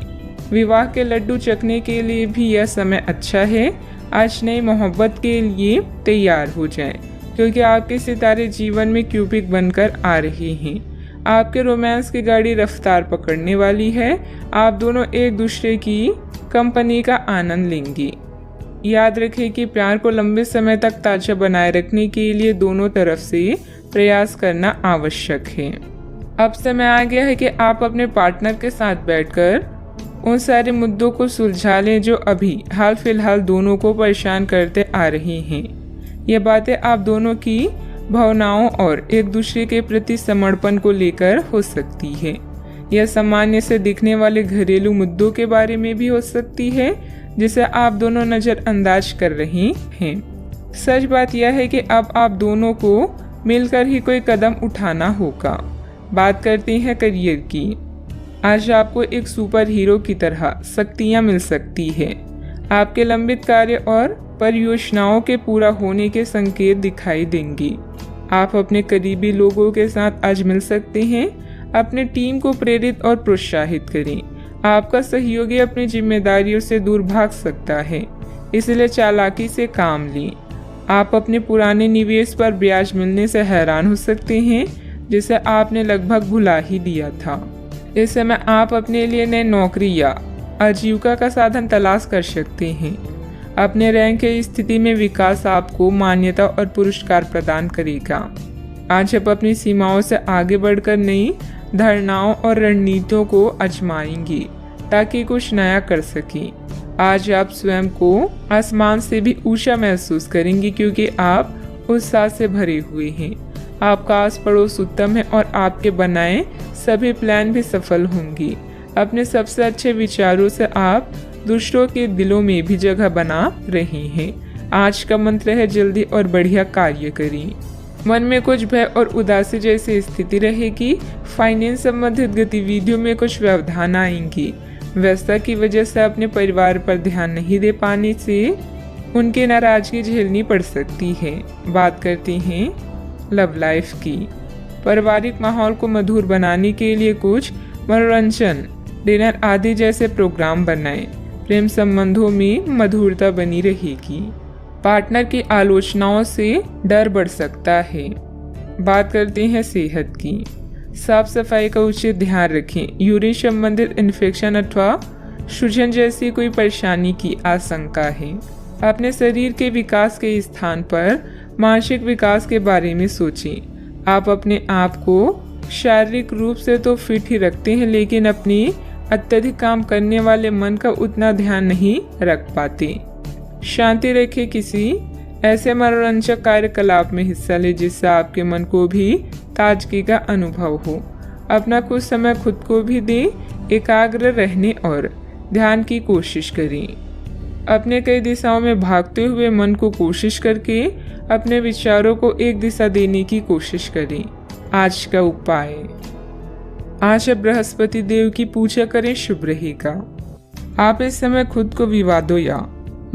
विवाह के लड्डू चखने के लिए भी यह समय अच्छा है। आज नई मोहब्बत के लिए तैयार हो जाएं, क्योंकि आपके सितारे जीवन में क्यूपिक बनकर आ रहे हैं। आपके रोमांस की गाड़ी रफ्तार पकड़ने वाली है। आप दोनों एक दूसरे की कंपनी का आनंद लेंगे। याद रखें कि प्यार को लंबे समय तक ताजा बनाए रखने के लिए दोनों तरफ से प्रयास करना आवश्यक है। अब समय आ गया है कि आप अपने पार्टनर के साथ बैठकर उन सारे मुद्दों को सुलझा लें जो अभी हाल फिलहाल दोनों को परेशान करते आ रही हैं। ये बातें आप दोनों की भावनाओं और एक दूसरे के प्रति समर्पण को लेकर हो सकती है। यह सामान्य से दिखने वाले घरेलू मुद्दों के बारे में भी हो सकती है जिसे आप दोनों नजरअंदाज कर रहे हैं। सच बात यह है कि अब आप दोनों को मिलकर ही कोई कदम उठाना होगा। बात करते हैं करियर की। आज आपको एक सुपर हीरो की तरह शक्तियां मिल सकती है। आपके लंबित कार्य और परियोजनाओं के पूरा होने के संकेत दिखाई देंगे। आप अपने करीबी लोगों के साथ आज मिल सकते हैं। अपने टीम को प्रेरित और प्रोत्साहित करें। आपका सहयोगी अपनी जिम्मेदारियों से दूर भाग सकता है इसलिए चालाकी से काम लें। आप अपने पुराने निवेश पर ब्याज मिलने से हैरान हो सकते हैं, जिसे आपने लगभग भुला ही दिया था। इस समय आप अपने लिए नई नौकरी या आजीविका का साधन तलाश कर सकते हैं। अपने रैंक की स्थिति में विकास आपको मान्यता और पुरस्कार प्रदान करेगा। आज आप अपनी सीमाओं से आगे बढ़कर नई धारणाओं और रणनीतियों को आजमाएंगे ताकि कुछ नया कर सकें। आज आप स्वयं को आसमान से भी ऊंचा महसूस करेंगे क्योंकि आप उत्साह से भरे हुए हैं। आपका आस पड़ोस उत्तम है और आपके बनाए सभी प्लान भी सफल होंगे। अपने सबसे अच्छे विचारों से आप दूसरों के दिलों में भी जगह बना रहे हैं। आज का मंत्र है जल्दी और बढ़िया कार्य करें। मन में कुछ भय और उदासी जैसी स्थिति रहेगी। फाइनेंस संबंधित गतिविधियों में कुछ व्यवधान आएंगी। व्यस्तता की वजह से अपने परिवार पर ध्यान नहीं दे पाने से उनकी नाराजगी झेलनी पड़ सकती है। बात करते हैं लव लाइफ की। पारिवारिक माहौल को मधुर बनाने के लिए कुछ मनोरंजन, डिनर आदि जैसे प्रोग्राम बनाएं। प्रेम संबंधों में मधुरता बनी रहेगी। पार्टनर की आलोचनाओं से डर बढ़ सकता है। बात करते हैं सेहत की। साफ सफाई का उचित ध्यान रखें। यूरिन संबंधित इन्फेक्शन अथवा सूजन जैसी कोई परेशानी की आशंका है। अपने शरीर के विकास के स्थान पर मानसिक विकास के बारे में सोचें। आप अपने आप को शारीरिक रूप से तो फिट ही रखते हैं, लेकिन अपनी अत्यधिक काम करने वाले मन का उतना ध्यान नहीं रख पाते। शांति रखें। किसी ऐसे मनोरंजक कार्यकलाप में हिस्सा लें जिससे आपके मन को भी ताजगी का अनुभव हो। अपना कुछ समय खुद को भी दें। एकाग्र रहने और ध्यान की कोशिश करें। अपने कई दिशाओं में भागते हुए मन को कोशिश करके अपने विचारों को एक दिशा देने की कोशिश करें। आज का उपाय, आज आप बृहस्पति देव की पूजा करें, शुभ रहेगा। आप इस समय खुद को विवादों या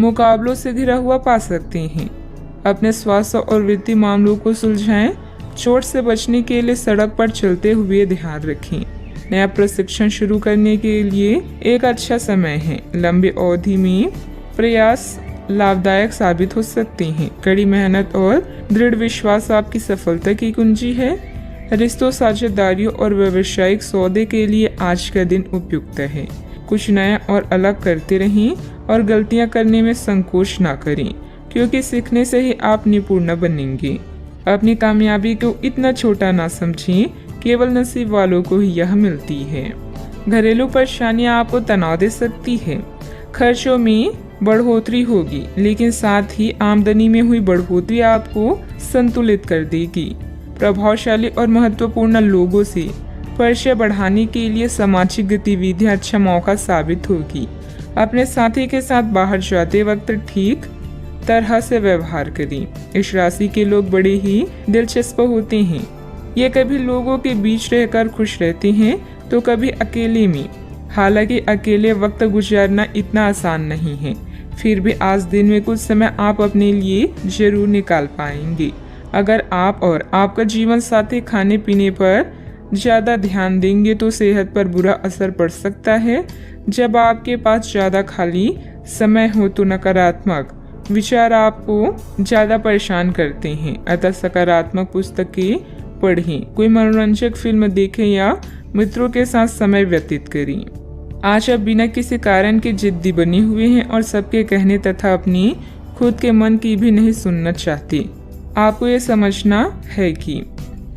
मुकाबलों से घिरा हुआ पा सकते हैं। अपने स्वास्थ्य और वित्तीय मामलों को सुलझाएं। चोट से बचने के लिए सड़क पर चलते हुए ध्यान रखें। नया प्रशिक्षण शुरू करने के लिए एक अच्छा समय है। लंबी अवधि में प्रयास लाभदायक साबित हो सकते हैं। कड़ी मेहनत और दृढ़ विश्वास आपकी सफलता की कुंजी है। रिश्तों, साझेदारियों और व्यावसायिक सौदे के लिए आज का दिन उपयुक्त है। कुछ नया और अलग करते रहें और गलतियां करने में संकोच ना करें, क्योंकि सीखने से ही आप निपुण बनेंगे। अपनी कामयाबी को इतना छोटा ना समझें, केवल नसीब वालों को ही यह मिलती है। घरेलू परेशानियां आपको तनाव दे सकती है। खर्चों में बढ़ोतरी होगी, लेकिन साथ ही आमदनी में हुई बढ़ोतरी आपको संतुलित कर देगी। प्रभावशाली और महत्वपूर्ण लोगों से परिचय बढ़ाने के लिए सामाजिक गतिविधियां अच्छा मौका साबित होगी। अपने साथी के साथ बाहर जाते वक्त ठीक तरह से व्यवहार करें। इस राशि के लोग बड़े ही दिलचस्प होते हैं। ये कभी लोगों के बीच रहकर खुश रहते हैं तो कभी अकेले में। हालांकि अकेले वक्त गुजारना इतना आसान नहीं है, फिर भी आज दिन में कुछ समय आप अपने लिए जरूर निकाल पाएंगे। अगर आप और आपका जीवन साथी खाने पीने पर ज़्यादा ध्यान देंगे तो सेहत पर बुरा असर पड़ सकता है। जब आपके पास ज़्यादा खाली समय हो तो नकारात्मक विचार आपको ज़्यादा परेशान करते हैं। अतः सकारात्मक पुस्तकें पढ़ें, कोई मनोरंजक फिल्म देखें या मित्रों के साथ समय व्यतीत करें। आज आप बिना किसी कारण के जिद्दी बने हुए हैं और सबके कहने तथा अपनी खुद के मन की भी नहीं सुनना चाहते। आपको ये समझना है कि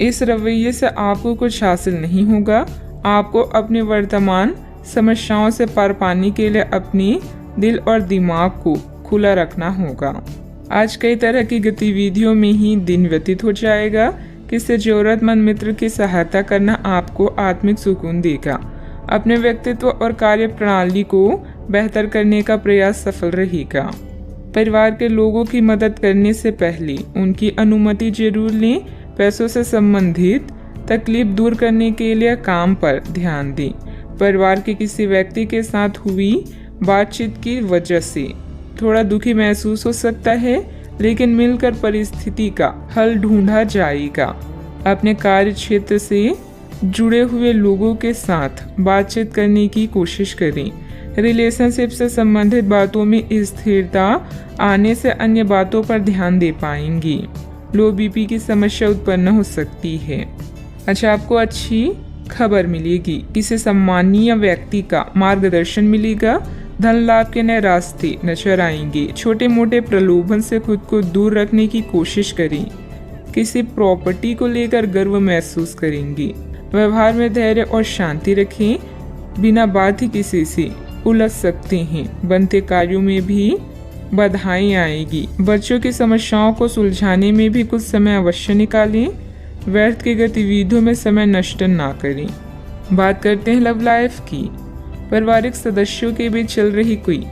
इस रवैये से आपको कुछ हासिल नहीं होगा। आपको अपने वर्तमान समस्याओं से पार पाने के लिए अपनी दिल और दिमाग को खुला रखना होगा। आज कई तरह की गतिविधियों में ही दिन व्यतीत हो जाएगा। किसी जरूरतमंद मित्र की सहायता करना आपको आत्मिक सुकून देगा। अपने व्यक्तित्व और कार्य प्रणाली को बेहतर करने का प्रयास सफल रहेगा। परिवार के लोगों की मदद करने से पहले उनकी अनुमति जरूर लें। पैसों से संबंधित तकलीफ दूर करने के लिए काम पर ध्यान दें। परिवार के किसी व्यक्ति के साथ हुई बातचीत की वजह से थोड़ा दुखी महसूस हो सकता है, लेकिन मिलकर परिस्थिति का हल ढूंढा जाएगा। अपने कार्य क्षेत्र से जुड़े हुए लोगों के साथ बातचीत करने की कोशिश करें। रिलेशनशिप से संबंधित बातों में स्थिरता आने से अन्य बातों पर ध्यान दे पाएंगी। लो बीपी की समस्या उत्पन्न हो सकती है। अच्छा, आपको अच्छी खबर मिलेगी। किसी सम्मानीय व्यक्ति का मार्गदर्शन मिलेगा। धन लाभ के नए रास्ते नजर आएंगे। छोटे मोटे प्रलोभन से खुद को दूर रखने की कोशिश करें। किसी प्रॉपर्टी को लेकर गर्व महसूस करेंगे। व्यवहार में धैर्य और शांति रखें। बिना बात ही किसी से उलझ सकते हैं। बनते कार्यों में भी बाधाएं आएगी। बच्चों की समस्याओं को सुलझाने में भी कुछ समय अवश्य निकालें। व्यर्थ की गतिविधियों में समय नष्ट ना करें। बात करते हैं लव लाइफ की। पारिवारिक सदस्यों के बीच चल रही कोई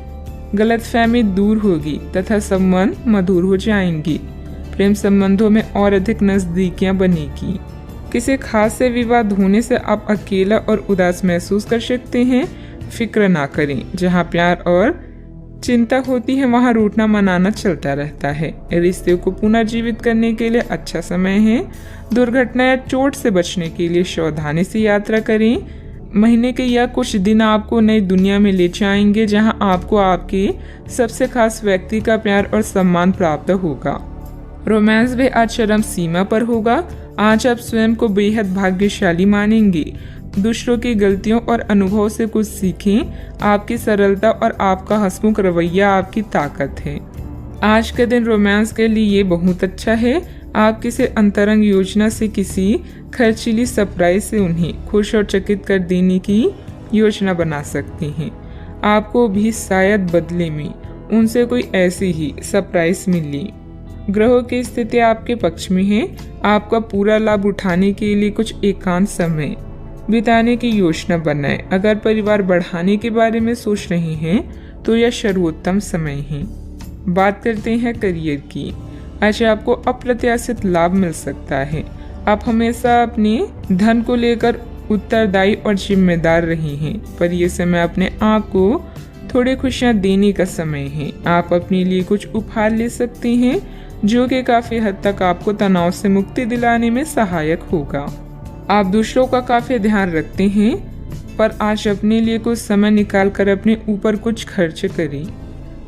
गलतफहमी दूर होगी तथा संबंध मधुर हो जाएंगे। प्रेम संबंधों में और अधिक नजदीकियां बनेगी। किसी खास से विवाद होने से आप अकेला और उदास महसूस कर सकते हैं। फिक्र ना करें। जहां प्यार और चिंता होती है वहां रूठना मनाना चलता रहता है। रिश्ते को पुनर्जीवित करने के लिए अच्छा समय है। दुर्घटना या चोट से बचने के लिए सावधानी से यात्रा करें। महीने के या कुछ दिन आपको नई दुनिया में ले जाएंगे जहां आपको आपके सबसे खास व्यक्ति का प्यार और सम्मान प्राप्त होगा। रोमांस भी आज चरम सीमा पर होगा। आज आप स्वयं को बेहद भाग्यशाली मानेंगे। दूसरों की गलतियों और अनुभव से कुछ सीखें। आपकी सरलता और आपका हंसमुख रवैया आपकी ताकत है। आज का दिन रोमांस के लिए बहुत अच्छा है। आप किसी अंतरंग योजना से किसी खर्चीली सरप्राइज से उन्हें खुश और चकित कर देने की योजना बना सकते हैं। आपको भी शायद बदले में उनसे कोई ऐसी ही सरप्राइज मिली। ग्रहों की स्थिति आपके पक्ष में है। आपका पूरा लाभ उठाने के लिए कुछ एकांत समय बिताने की योजना बनाएं। अगर परिवार बढ़ाने के बारे में सोच रहे हैं तो यह सर्वोत्तम समय है। बात करते हैं करियर की। आज आपको अप्रत्याशित लाभ मिल सकता है। आप हमेशा अपने धन को लेकर उत्तरदायी और जिम्मेदार रहे हैं, पर यह समय अपने आप को थोड़ी खुशियां देने का समय है। आप अपने लिए कुछ उपहार ले सकते हैं जो कि काफी हद तक आपको तनाव से मुक्ति दिलाने में सहायक होगा। आप दूसरों का काफी ध्यान रखते हैं, पर आज अपने लिए कुछ समय निकालकर अपने ऊपर कुछ खर्च करें।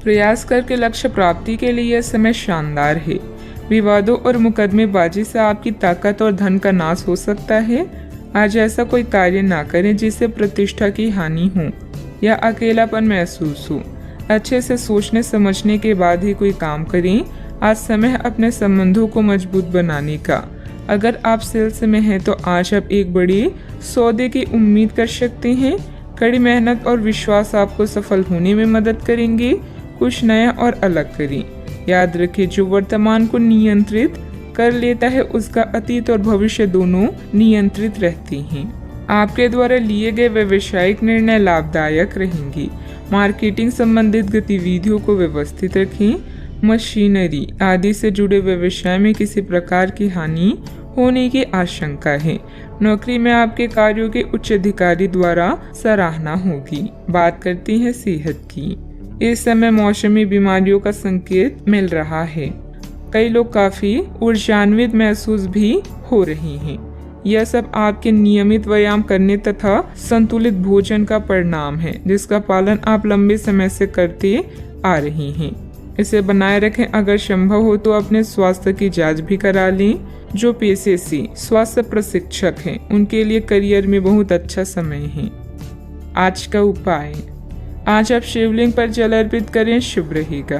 प्रयास करके लक्ष्य प्राप्ति के लिए यह समय शानदार है। विवादों और मुकदमेबाजी से आपकी ताकत और धन का नाश हो सकता है। आज ऐसा कोई कार्य ना करें जिससे प्रतिष्ठा की हानि हो या अकेलापन महसूस हो। अच्छे से सोचने समझने के बाद ही कोई काम करें। आज समय है अपने संबंधों को मजबूत बनाने का। अगर आप सेल्स में हैं तो आज आप एक बड़ी सौदे की उम्मीद कर सकते हैं। कड़ी मेहनत और विश्वास आपको सफल होने में मदद करेंगे। कुछ नया और अलग करें। याद रखें, जो वर्तमान को नियंत्रित कर लेता है उसका अतीत और भविष्य दोनों नियंत्रित रहते हैं। आपके द्वारा लिए गए व्यावसायिक निर्णय लाभदायक रहेंगे। मार्केटिंग संबंधित गतिविधियों को व्यवस्थित रखें। मशीनरी आदि से जुड़े व्यवसाय में किसी प्रकार की हानि होने की आशंका है। नौकरी में आपके कार्यों के उच्च अधिकारी द्वारा सराहना होगी। बात करते हैं सेहत की। इस समय मौसमी बीमारियों का संकेत मिल रहा है। कई लोग काफी ऊर्जान्वित महसूस भी हो रहे हैं। यह सब आपके नियमित व्यायाम करने तथा संतुलित भोजन का परिणाम है, जिसका पालन आप लंबे समय से करते आ रहे हैं। इसे बनाए रखें। अगर संभव हो तो अपने स्वास्थ्य की जांच भी करा लें। जो पेशे से स्वास्थ्य प्रशिक्षक हैं उनके लिए करियर में बहुत अच्छा समय है। आज का उपाय, आज आप शिवलिंग पर जल अर्पित करें, शुभ रहेगा।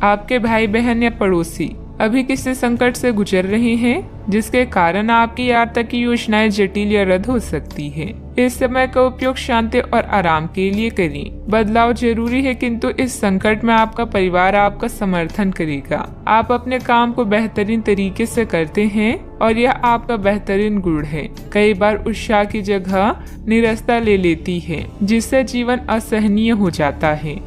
आपके भाई बहन या पड़ोसी अभी किसी संकट से गुजर रहे हैं जिसके कारण आपकी आर्थिक योजनाएं जटिल या रद्द हो सकती है। इस समय का उपयोग शांति और आराम के लिए करें। बदलाव जरूरी है, किंतु इस संकट में आपका परिवार आपका समर्थन करेगा। आप अपने काम को बेहतरीन तरीके से करते हैं और यह आपका बेहतरीन गुण है। कई बार उत्साह की जगह निरस्ता ले लेती है, जिससे जीवन असहनीय हो जाता है।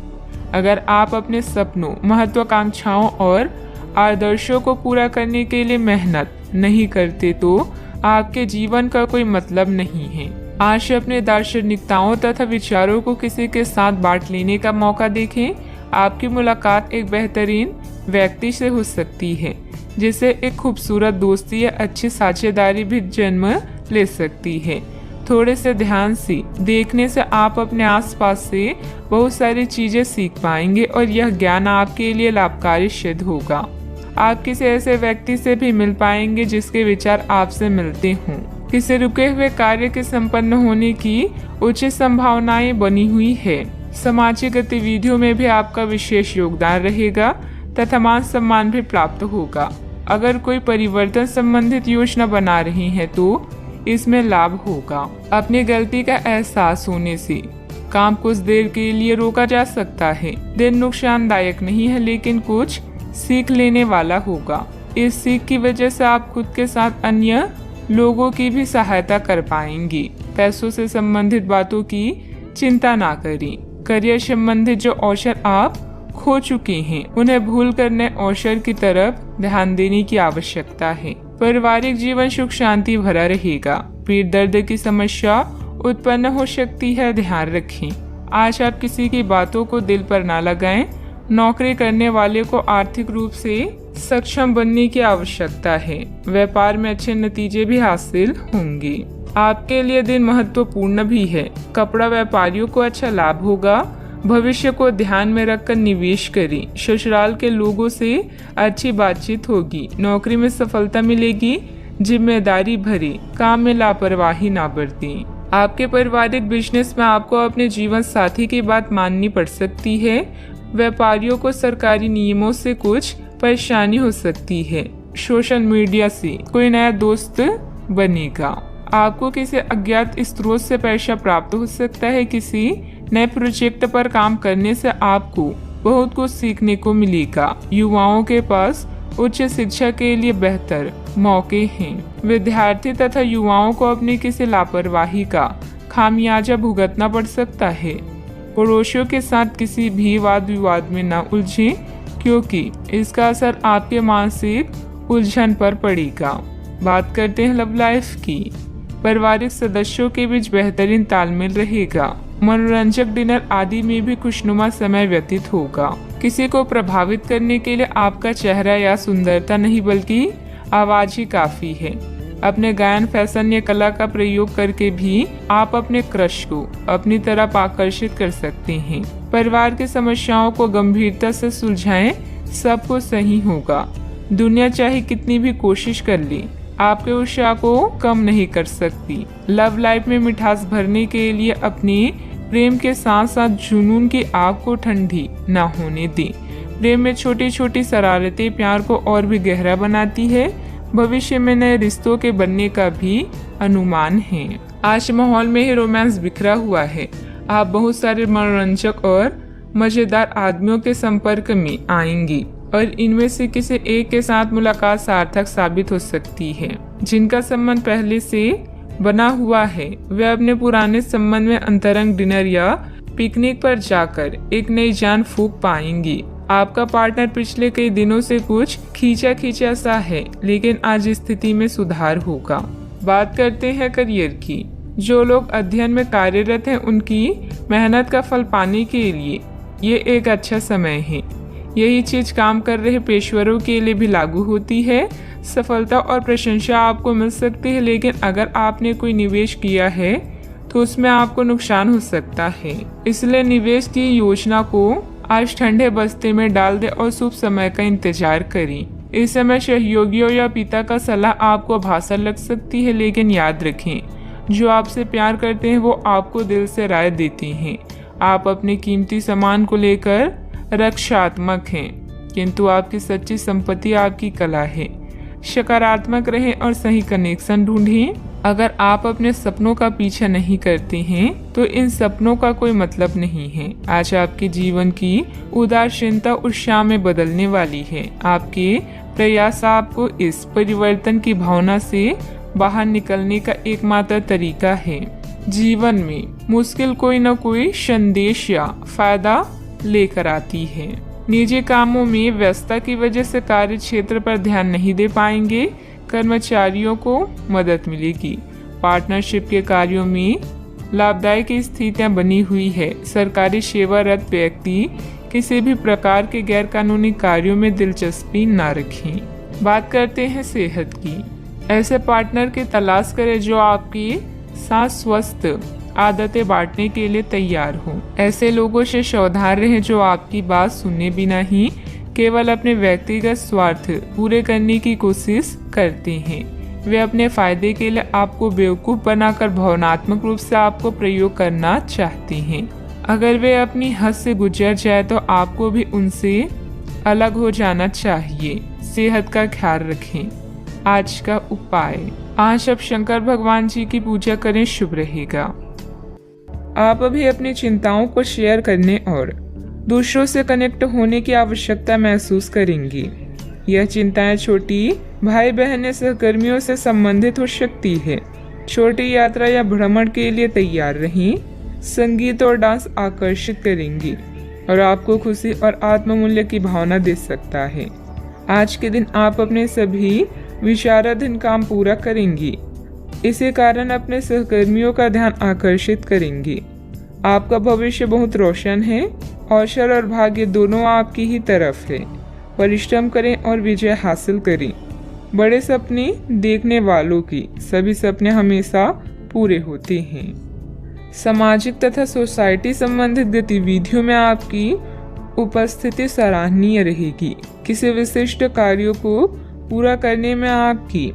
अगर आप अपने सपनों, महत्वाकांक्षाओं और आदर्शों को पूरा करने के लिए मेहनत नहीं करते तो आपके जीवन का कोई मतलब नहीं है। आज अपने दार्शनिकताओं तथा विचारों को किसी के साथ बांट लेने का मौका देखें। आपकी मुलाकात एक बेहतरीन व्यक्ति से हो सकती है, जिससे एक खूबसूरत दोस्ती या अच्छी साझेदारी भी जन्म ले सकती है। थोड़े से ध्यान से देखने से आप अपने आसपास से बहुत सारी चीजें सीख पाएंगे और यह ज्ञान आपके लिए लाभकारी सिद्ध होगा। आप किसी ऐसे व्यक्ति से भी मिल पाएंगे जिसके विचार आपसे मिलते हों। किसी रुके हुए कार्य के संपन्न होने की उचित संभावनाएं बनी हुई है। सामाजिक गतिविधियों में भी आपका विशेष योगदान रहेगा तथा मान सम्मान भी प्राप्त होगा। अगर कोई परिवर्तन संबंधित योजना बना रही है तो इसमें लाभ होगा। अपनी गलती का एहसास होने से काम कुछ देर के लिए रोका जा सकता है। दिन नुकसानदायक नहीं है लेकिन कुछ सीख लेने वाला होगा। इस सीख की वजह से आप खुद के साथ अन्य लोगों की भी सहायता कर पाएंगे। पैसों से संबंधित बातों की चिंता ना करें। करियर संबंधित जो अवसर आप खो चुके हैं उन्हें भूल कर नए अवसर की तरफ ध्यान देने की आवश्यकता है। पारिवारिक जीवन सुख शांति भरा रहेगा। पीठ दर्द की समस्या उत्पन्न हो सकती है, ध्यान रखें। आज आप किसी की बातों को दिल पर ना लगाएं। नौकरी करने वाले को आर्थिक रूप से सक्षम बनने की आवश्यकता है। व्यापार में अच्छे नतीजे भी हासिल होंगे। आपके लिए दिन महत्वपूर्ण भी है। कपड़ा व्यापारियों को अच्छा लाभ होगा। भविष्य को ध्यान में रखकर निवेश करें। ससुराल के लोगों से अच्छी बातचीत होगी। नौकरी में सफलता मिलेगी। जिम्मेदारी भरे काम में लापरवाही ना बरतें। आपके पारिवारिक बिजनेस में आपको अपने जीवन साथी की बात माननी पड़ सकती है। व्यापारियों को सरकारी नियमों से कुछ परेशानी हो सकती है। सोशल मीडिया से कोई नया दोस्त बनेगा। आपको किसी अज्ञात स्रोत से पैसा प्राप्त हो सकता है। किसी नए प्रोजेक्ट पर काम करने से आपको बहुत कुछ सीखने को मिलेगा। युवाओं के पास उच्च शिक्षा के लिए बेहतर मौके हैं। विद्यार्थी तथा युवाओं को अपनी किसी लापरवाही का खामियाजा भुगतना पड़ सकता है। पड़ोसियों के साथ किसी भी वाद विवाद में न उलझें क्योंकि इसका असर आपके मानसिक उलझन पर पड़ेगा। बात करते हैं लव लाइफ की। पारिवारिक सदस्यों के बीच बेहतरीन तालमेल रहेगा। मनोरंजक डिनर आदि में भी खुशनुमा समय व्यतीत होगा। किसी को प्रभावित करने के लिए आपका चेहरा या सुंदरता नहीं बल्कि आवाज ही काफी है। अपने गायन, फैशन या कला का प्रयोग करके भी आप अपने क्रश को अपनी तरफ आकर्षित कर सकते हैं। परिवार की समस्याओं को गंभीरता से सुलझाएं, सब कुछ सही होगा। दुनिया चाहे कितनी भी कोशिश कर ले, आपके उत्साह को कम नहीं कर सकती। लव लाइफ में मिठास भरने के लिए अपने प्रेम के साथ साथ जुनून की आग को ठंडी न होने दें। प्रेम में छोटी छोटी शरारतें प्यार को और भी गहरा बनाती है। भविष्य में नए रिश्तों के बनने का भी अनुमान है। आज माहौल में ही रोमांस बिखरा हुआ है। आप बहुत सारे मनोरंजक और मजेदार आदमियों के संपर्क में आएंगी और इनमें से किसी एक के साथ मुलाकात सार्थक साबित हो सकती है। जिनका संबंध पहले से बना हुआ है वे अपने पुराने संबंध में अंतरंग डिनर या पिकनिक पर जाकर एक नई जान फूंक पाएंगी। आपका पार्टनर पिछले कई दिनों से कुछ खींचा सा है लेकिन आज स्थिति में सुधार होगा। बात करते हैं करियर की। जो लोग अध्ययन में कार्यरत हैं उनकी मेहनत का फल पाने के लिए ये एक अच्छा समय है। यही चीज काम कर रहे पेशेवरों के लिए भी लागू होती है। सफलता और प्रशंसा आपको मिल सकती है लेकिन अगर आपने कोई निवेश किया है तो उसमें आपको नुकसान हो सकता है। इसलिए निवेश की योजना को आज ठंडे बस्ते में डाल दे और शुभ समय का इंतजार करें। इस समय सहयोगियों या पिता का सलाह आपको भाषा लग सकती है लेकिन याद रखें जो आपसे प्यार करते हैं वो आपको दिल से राय देते हैं। आप अपने कीमती सामान को लेकर रक्षात्मक हैं किंतु आपकी सच्ची संपत्ति आपकी कला है। सकारात्मक रहें और सही कनेक्शन ढूंढें। अगर आप अपने सपनों का पीछा नहीं करते हैं तो इन सपनों का कोई मतलब नहीं है। आज आपके जीवन की उदासीनता उत्साह में बदलने वाली है। आपके प्रयास आपको इस परिवर्तन की भावना से बाहर निकलने का एकमात्र तरीका है। जीवन में मुश्किल कोई न कोई संदेश या फायदा लेकर आती है। निजी कामों में व्यस्तता की वजह से कार्य क्षेत्र पर ध्यान नहीं दे पाएंगे। कर्मचारियों को मदद मिलेगी। पार्टनरशिप के कार्यों में लाभदायक स्थितियां बनी हुई है। सरकारी सेवारत व्यक्ति किसी भी प्रकार के गैर कानूनी कार्यों में दिलचस्पी न रखें। बात करते हैं सेहत की। ऐसे पार्टनर की तलाश करें जो आपकी साथ स्वस्थ आदतें बांटने के लिए तैयार हो। ऐसे लोगों से सावधान रहें जो आपकी बात सुने बिना ही केवल अपने व्यक्तिगत स्वार्थ पूरे करने की कोशिश करते हैं। वे अपने फायदे के लिए आपको बेवकूफ़ बनाकर भावनात्मक रूप से आपको प्रयोग करना चाहते हैं। अगर वे अपनी हद से गुजर जाए तो आपको भी उनसे अलग हो जाना चाहिए। सेहत का ख्याल रखें। आज का उपाय, आज आप शंकर भगवान जी की पूजा करें, शुभ रहेगा। आप अभी अपनी चिंताओं को शेयर करने और दूसरों से कनेक्ट होने की आवश्यकता महसूस करेंगी। यह चिंताएं छोटी भाई बहन या सहकर्मियों से संबंधित हो सकती है। छोटी यात्रा या भ्रमण के लिए तैयार रहें। संगीत और डांस आकर्षित करेंगी और आपको खुशी और आत्ममूल्य की भावना दे सकता है। आज के दिन आप अपने सभी विचाराधीन काम पूरा करेंगी। इसी कारण अपने सहकर्मियों का ध्यान आकर्षित करेंगी। आपका भविष्य बहुत रोशन है। अवसर और भाग्य दोनों आपकी ही तरफ है। परिश्रम करें और विजय हासिल करें। बड़े सपने देखने वालों की सभी सपने हमेशा पूरे होते हैं। सामाजिक तथा सोसाइटी संबंधित गतिविधियों में आपकी उपस्थिति सराहनीय रहेगी। किसी विशिष्ट कार्यों को पूरा करने में आपकी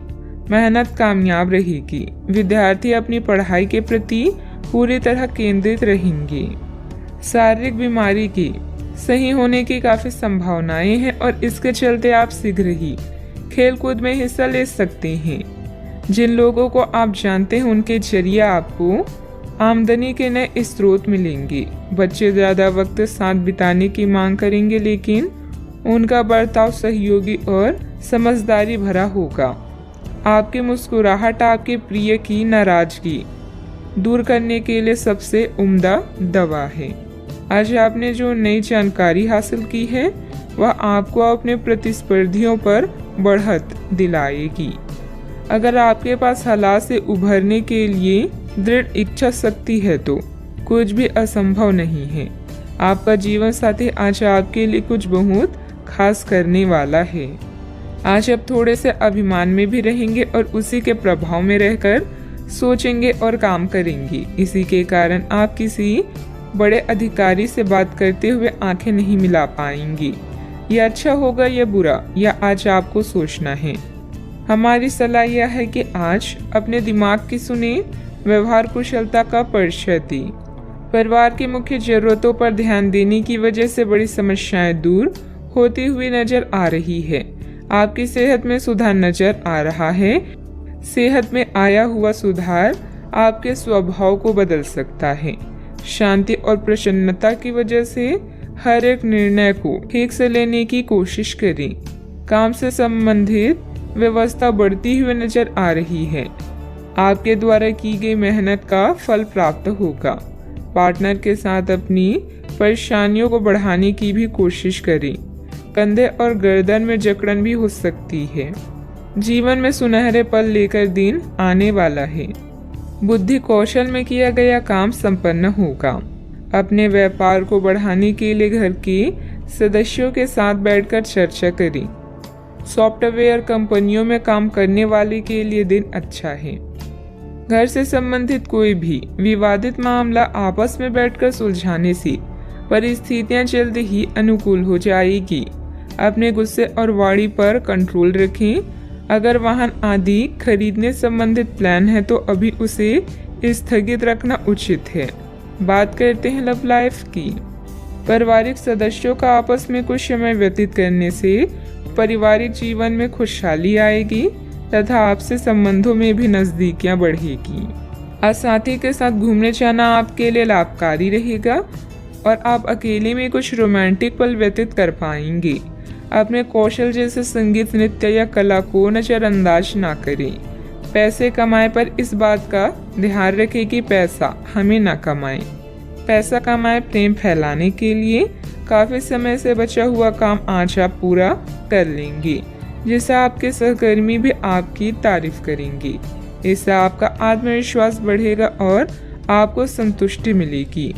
मेहनत कामयाब रहेगी। विद्यार्थी अपनी पढ़ाई के प्रति पूरी तरह केंद्रित रहेंगे। शारीरिक बीमारी की सही होने की काफी संभावनाएं हैं और इसके चलते आप शीघ्र ही खेलकूद में हिस्सा ले सकते हैं। जिन लोगों को आप जानते हैं उनके जरिए आपको आमदनी के नए स्रोत मिलेंगे। बच्चे ज्यादा वक्त साथ बिताने की मांग करेंगे, लेकिन उनका बर्ताव सहयोगी और समझदारी भरा होगा। आपकी मुस्कुराहट आपके प्रिय की नाराजगी दूर करने के लिए सबसे उम्दा दवा है। आज आपने जो नई जानकारी हासिल की है वह आपको अपने प्रतिस्पर्धियों पर बढ़त दिलाएगी। अगर आपके पास हालात से उभरने के लिए दृढ़ इच्छा शक्ति है तो कुछ भी असंभव नहीं है। आपका जीवन साथी आज आपके लिए कुछ बहुत खास करने वाला है। आज आप थोड़े से अभिमान में भी रहेंगे और उसी के प्रभाव में रहकर सोचेंगे और काम करेंगे। इसी के कारण आप किसी बड़े अधिकारी से बात करते हुए आंखें नहीं मिला पाएंगी। यह अच्छा होगा या बुरा, यह आज आपको सोचना है। हमारी सलाह यह है कि आज अपने दिमाग की सुने, व्यवहार कुशलता का परिचय दें। परिवार की मुख्य जरूरतों पर ध्यान देने की वजह से बड़ी समस्याएं दूर होती हुई नजर आ रही है। आपकी सेहत में सुधार नजर आ रहा है। सेहत में आया हुआ सुधार आपके स्वभाव को बदल सकता है। शांति और प्रसन्नता की वजह से हर एक निर्णय को ठीक से लेने की कोशिश करें। काम से संबंधित व्यवस्था बढ़ती हुई नजर आ रही है। आपके द्वारा की गई मेहनत का फल प्राप्त होगा। पार्टनर के साथ अपनी परेशानियों को बढ़ाने की भी कोशिश करें। कंधे और गर्दन में जकड़न भी हो सकती है। जीवन में सुनहरे पल लेकर दिन आने वाला है। बुद्धि कौशल में किया गया काम संपन्न होगा। अपने व्यापार को बढ़ाने के लिए घर के सदस्यों के साथ बैठकर चर्चा करें। सॉफ्टवेयर कंपनियों में काम करने वाले के लिए दिन अच्छा है। घर से संबंधित कोई भी विवादित मामला आपस में बैठकर सुलझाने से परिस्थितियां जल्द ही अनुकूल हो जाएगी। अपने गुस्से और वाणी पर कंट्रोल रखें। अगर वाहन आदि खरीदने संबंधित प्लान है तो अभी उसे स्थगित रखना उचित है। बात करते हैं लव लाइफ की। पारिवारिक सदस्यों का आपस में कुछ समय व्यतीत करने से पारिवारिक जीवन में खुशहाली आएगी तथा आपसे संबंधों में भी नजदीकियां बढ़ेगी। आज साथी के साथ घूमने जाना आपके लिए लाभकारी रहेगा और आप अकेले में कुछ रोमांटिक पल व्यतीत कर पाएंगे। अपने कौशल जैसे संगीत, नृत्य या कला को नजरअंदाज ना करें। पैसे कमाए पर इस बात का ध्यान रखें कि पैसा हमें ना कमाए। पैसा कमाए प्रेम फैलाने के लिए काफी समय से बचा हुआ काम आज आप पूरा कर लेंगे, जिससे आपके सहकर्मी भी आपकी तारीफ करेंगे। इससे आपका आत्मविश्वास बढ़ेगा और आपको संतुष्टि मिलेगी।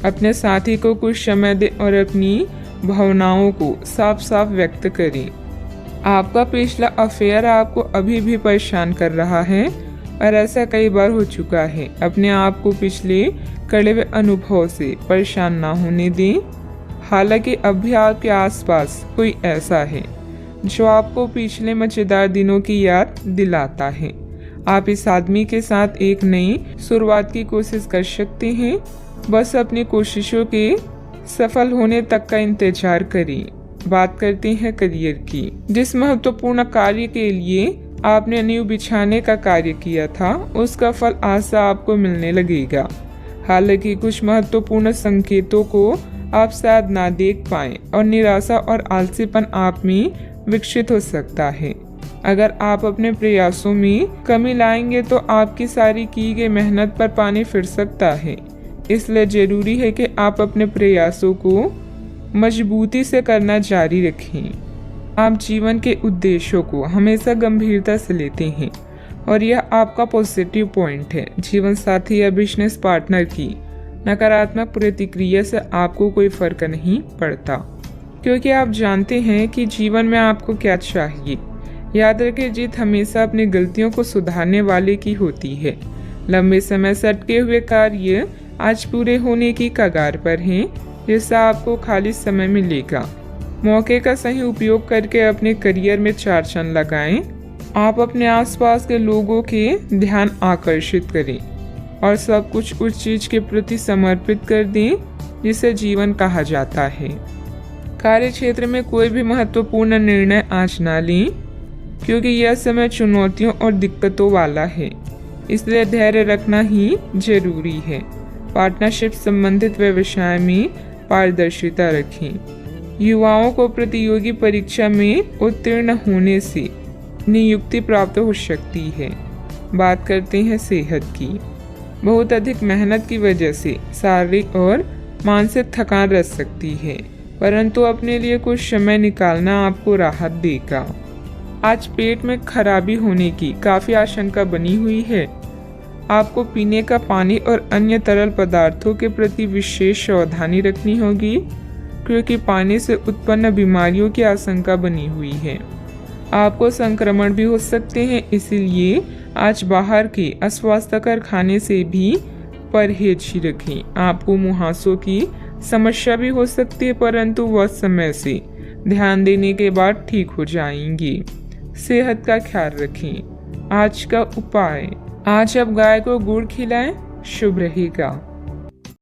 अपने साथी को कुछ समय दें और अपनी भावनाओं को साफ साफ व्यक्त करें। आपका पिछला अफेयर आपको अभी भी परेशान कर रहा है और ऐसा कई बार हो चुका है। अपने आप को पिछले कड़वे हुए अनुभव से परेशान ना होने दें। हालांकि अब भी आपके आसपास कोई ऐसा है जो आपको पिछले मजेदार दिनों की याद दिलाता है। आप इस आदमी के साथ एक नई शुरुआत की कोशिश कर सकते हैं। बस अपनी कोशिशों के सफल होने तक का इंतजार करें। बात करते हैं करियर की। जिस महत्वपूर्ण कार्य के लिए आपने नींव बिछाने का कार्य किया था, उसका फल आशा आपको मिलने लगेगा। हालांकि कुछ महत्वपूर्ण संकेतों को आप शायद ना देख पाएं और निराशा और आलसीपन आप में विकसित हो सकता है। अगर आप अपने प्रयासों में कमी लाएंगे तो आपकी सारी की गई मेहनत पर पानी फिर सकता है। इसलिए जरूरी है कि आप अपने प्रयासों को मजबूती से करना जारी रखें। आप जीवन के उद्देश्यों को हमेशा गंभीरता से लेते हैं और यह आपका पॉजिटिव पॉइंट है। जीवन साथी या बिजनेस पार्टनर की नकारात्मक प्रतिक्रिया से आपको कोई फर्क नहीं पड़ता, क्योंकि आप जानते हैं कि जीवन में आपको क्या चाहिए। याद रखें, जीत हमेशा अपनी गलतियों को सुधारने वाले की होती है। लंबे समय से अटके हुए कार्य आज पूरे होने की कगार पर हैं, जिससे आपको खाली समय मिलेगा। मौके का सही उपयोग करके अपने करियर में 4 चांद लगाएं। आप अपने आसपास के लोगों के ध्यान आकर्षित करें और सब कुछ उस चीज के प्रति समर्पित कर दें जिसे जीवन कहा जाता है। कार्य क्षेत्र में कोई भी महत्वपूर्ण निर्णय आज ना लें, क्योंकि यह समय चुनौतियों और दिक्कतों वाला है। इसलिए धैर्य रखना ही जरूरी है। पार्टनरशिप संबंधित व्यवसाय में पारदर्शिता रखें। युवाओं को प्रतियोगी परीक्षा में उत्तीर्ण होने से नियुक्ति प्राप्त हो सकती है। बात करते हैं सेहत की। बहुत अधिक मेहनत की वजह से शारीरिक और मानसिक थकान रह सकती है, परंतु अपने लिए कुछ समय निकालना आपको राहत देगा। आज पेट में खराबी होने की काफी आशंका बनी हुई है। आपको पीने का पानी और अन्य तरल पदार्थों के प्रति विशेष सावधानी रखनी होगी, क्योंकि पानी से उत्पन्न बीमारियों की आशंका बनी हुई है। आपको संक्रमण भी हो सकते हैं, इसीलिए आज बाहर के अस्वास्थ्यकर खाने से भी परहेज ही रखें। आपको मुहासों की समस्या भी हो सकती है, परंतु वह समय से ध्यान देने के बाद ठीक हो जाएंगी। सेहत का ख्याल रखें। आज का उपाय, आज आप गाय को गुड़ खिलाएं, शुभ रहेगा।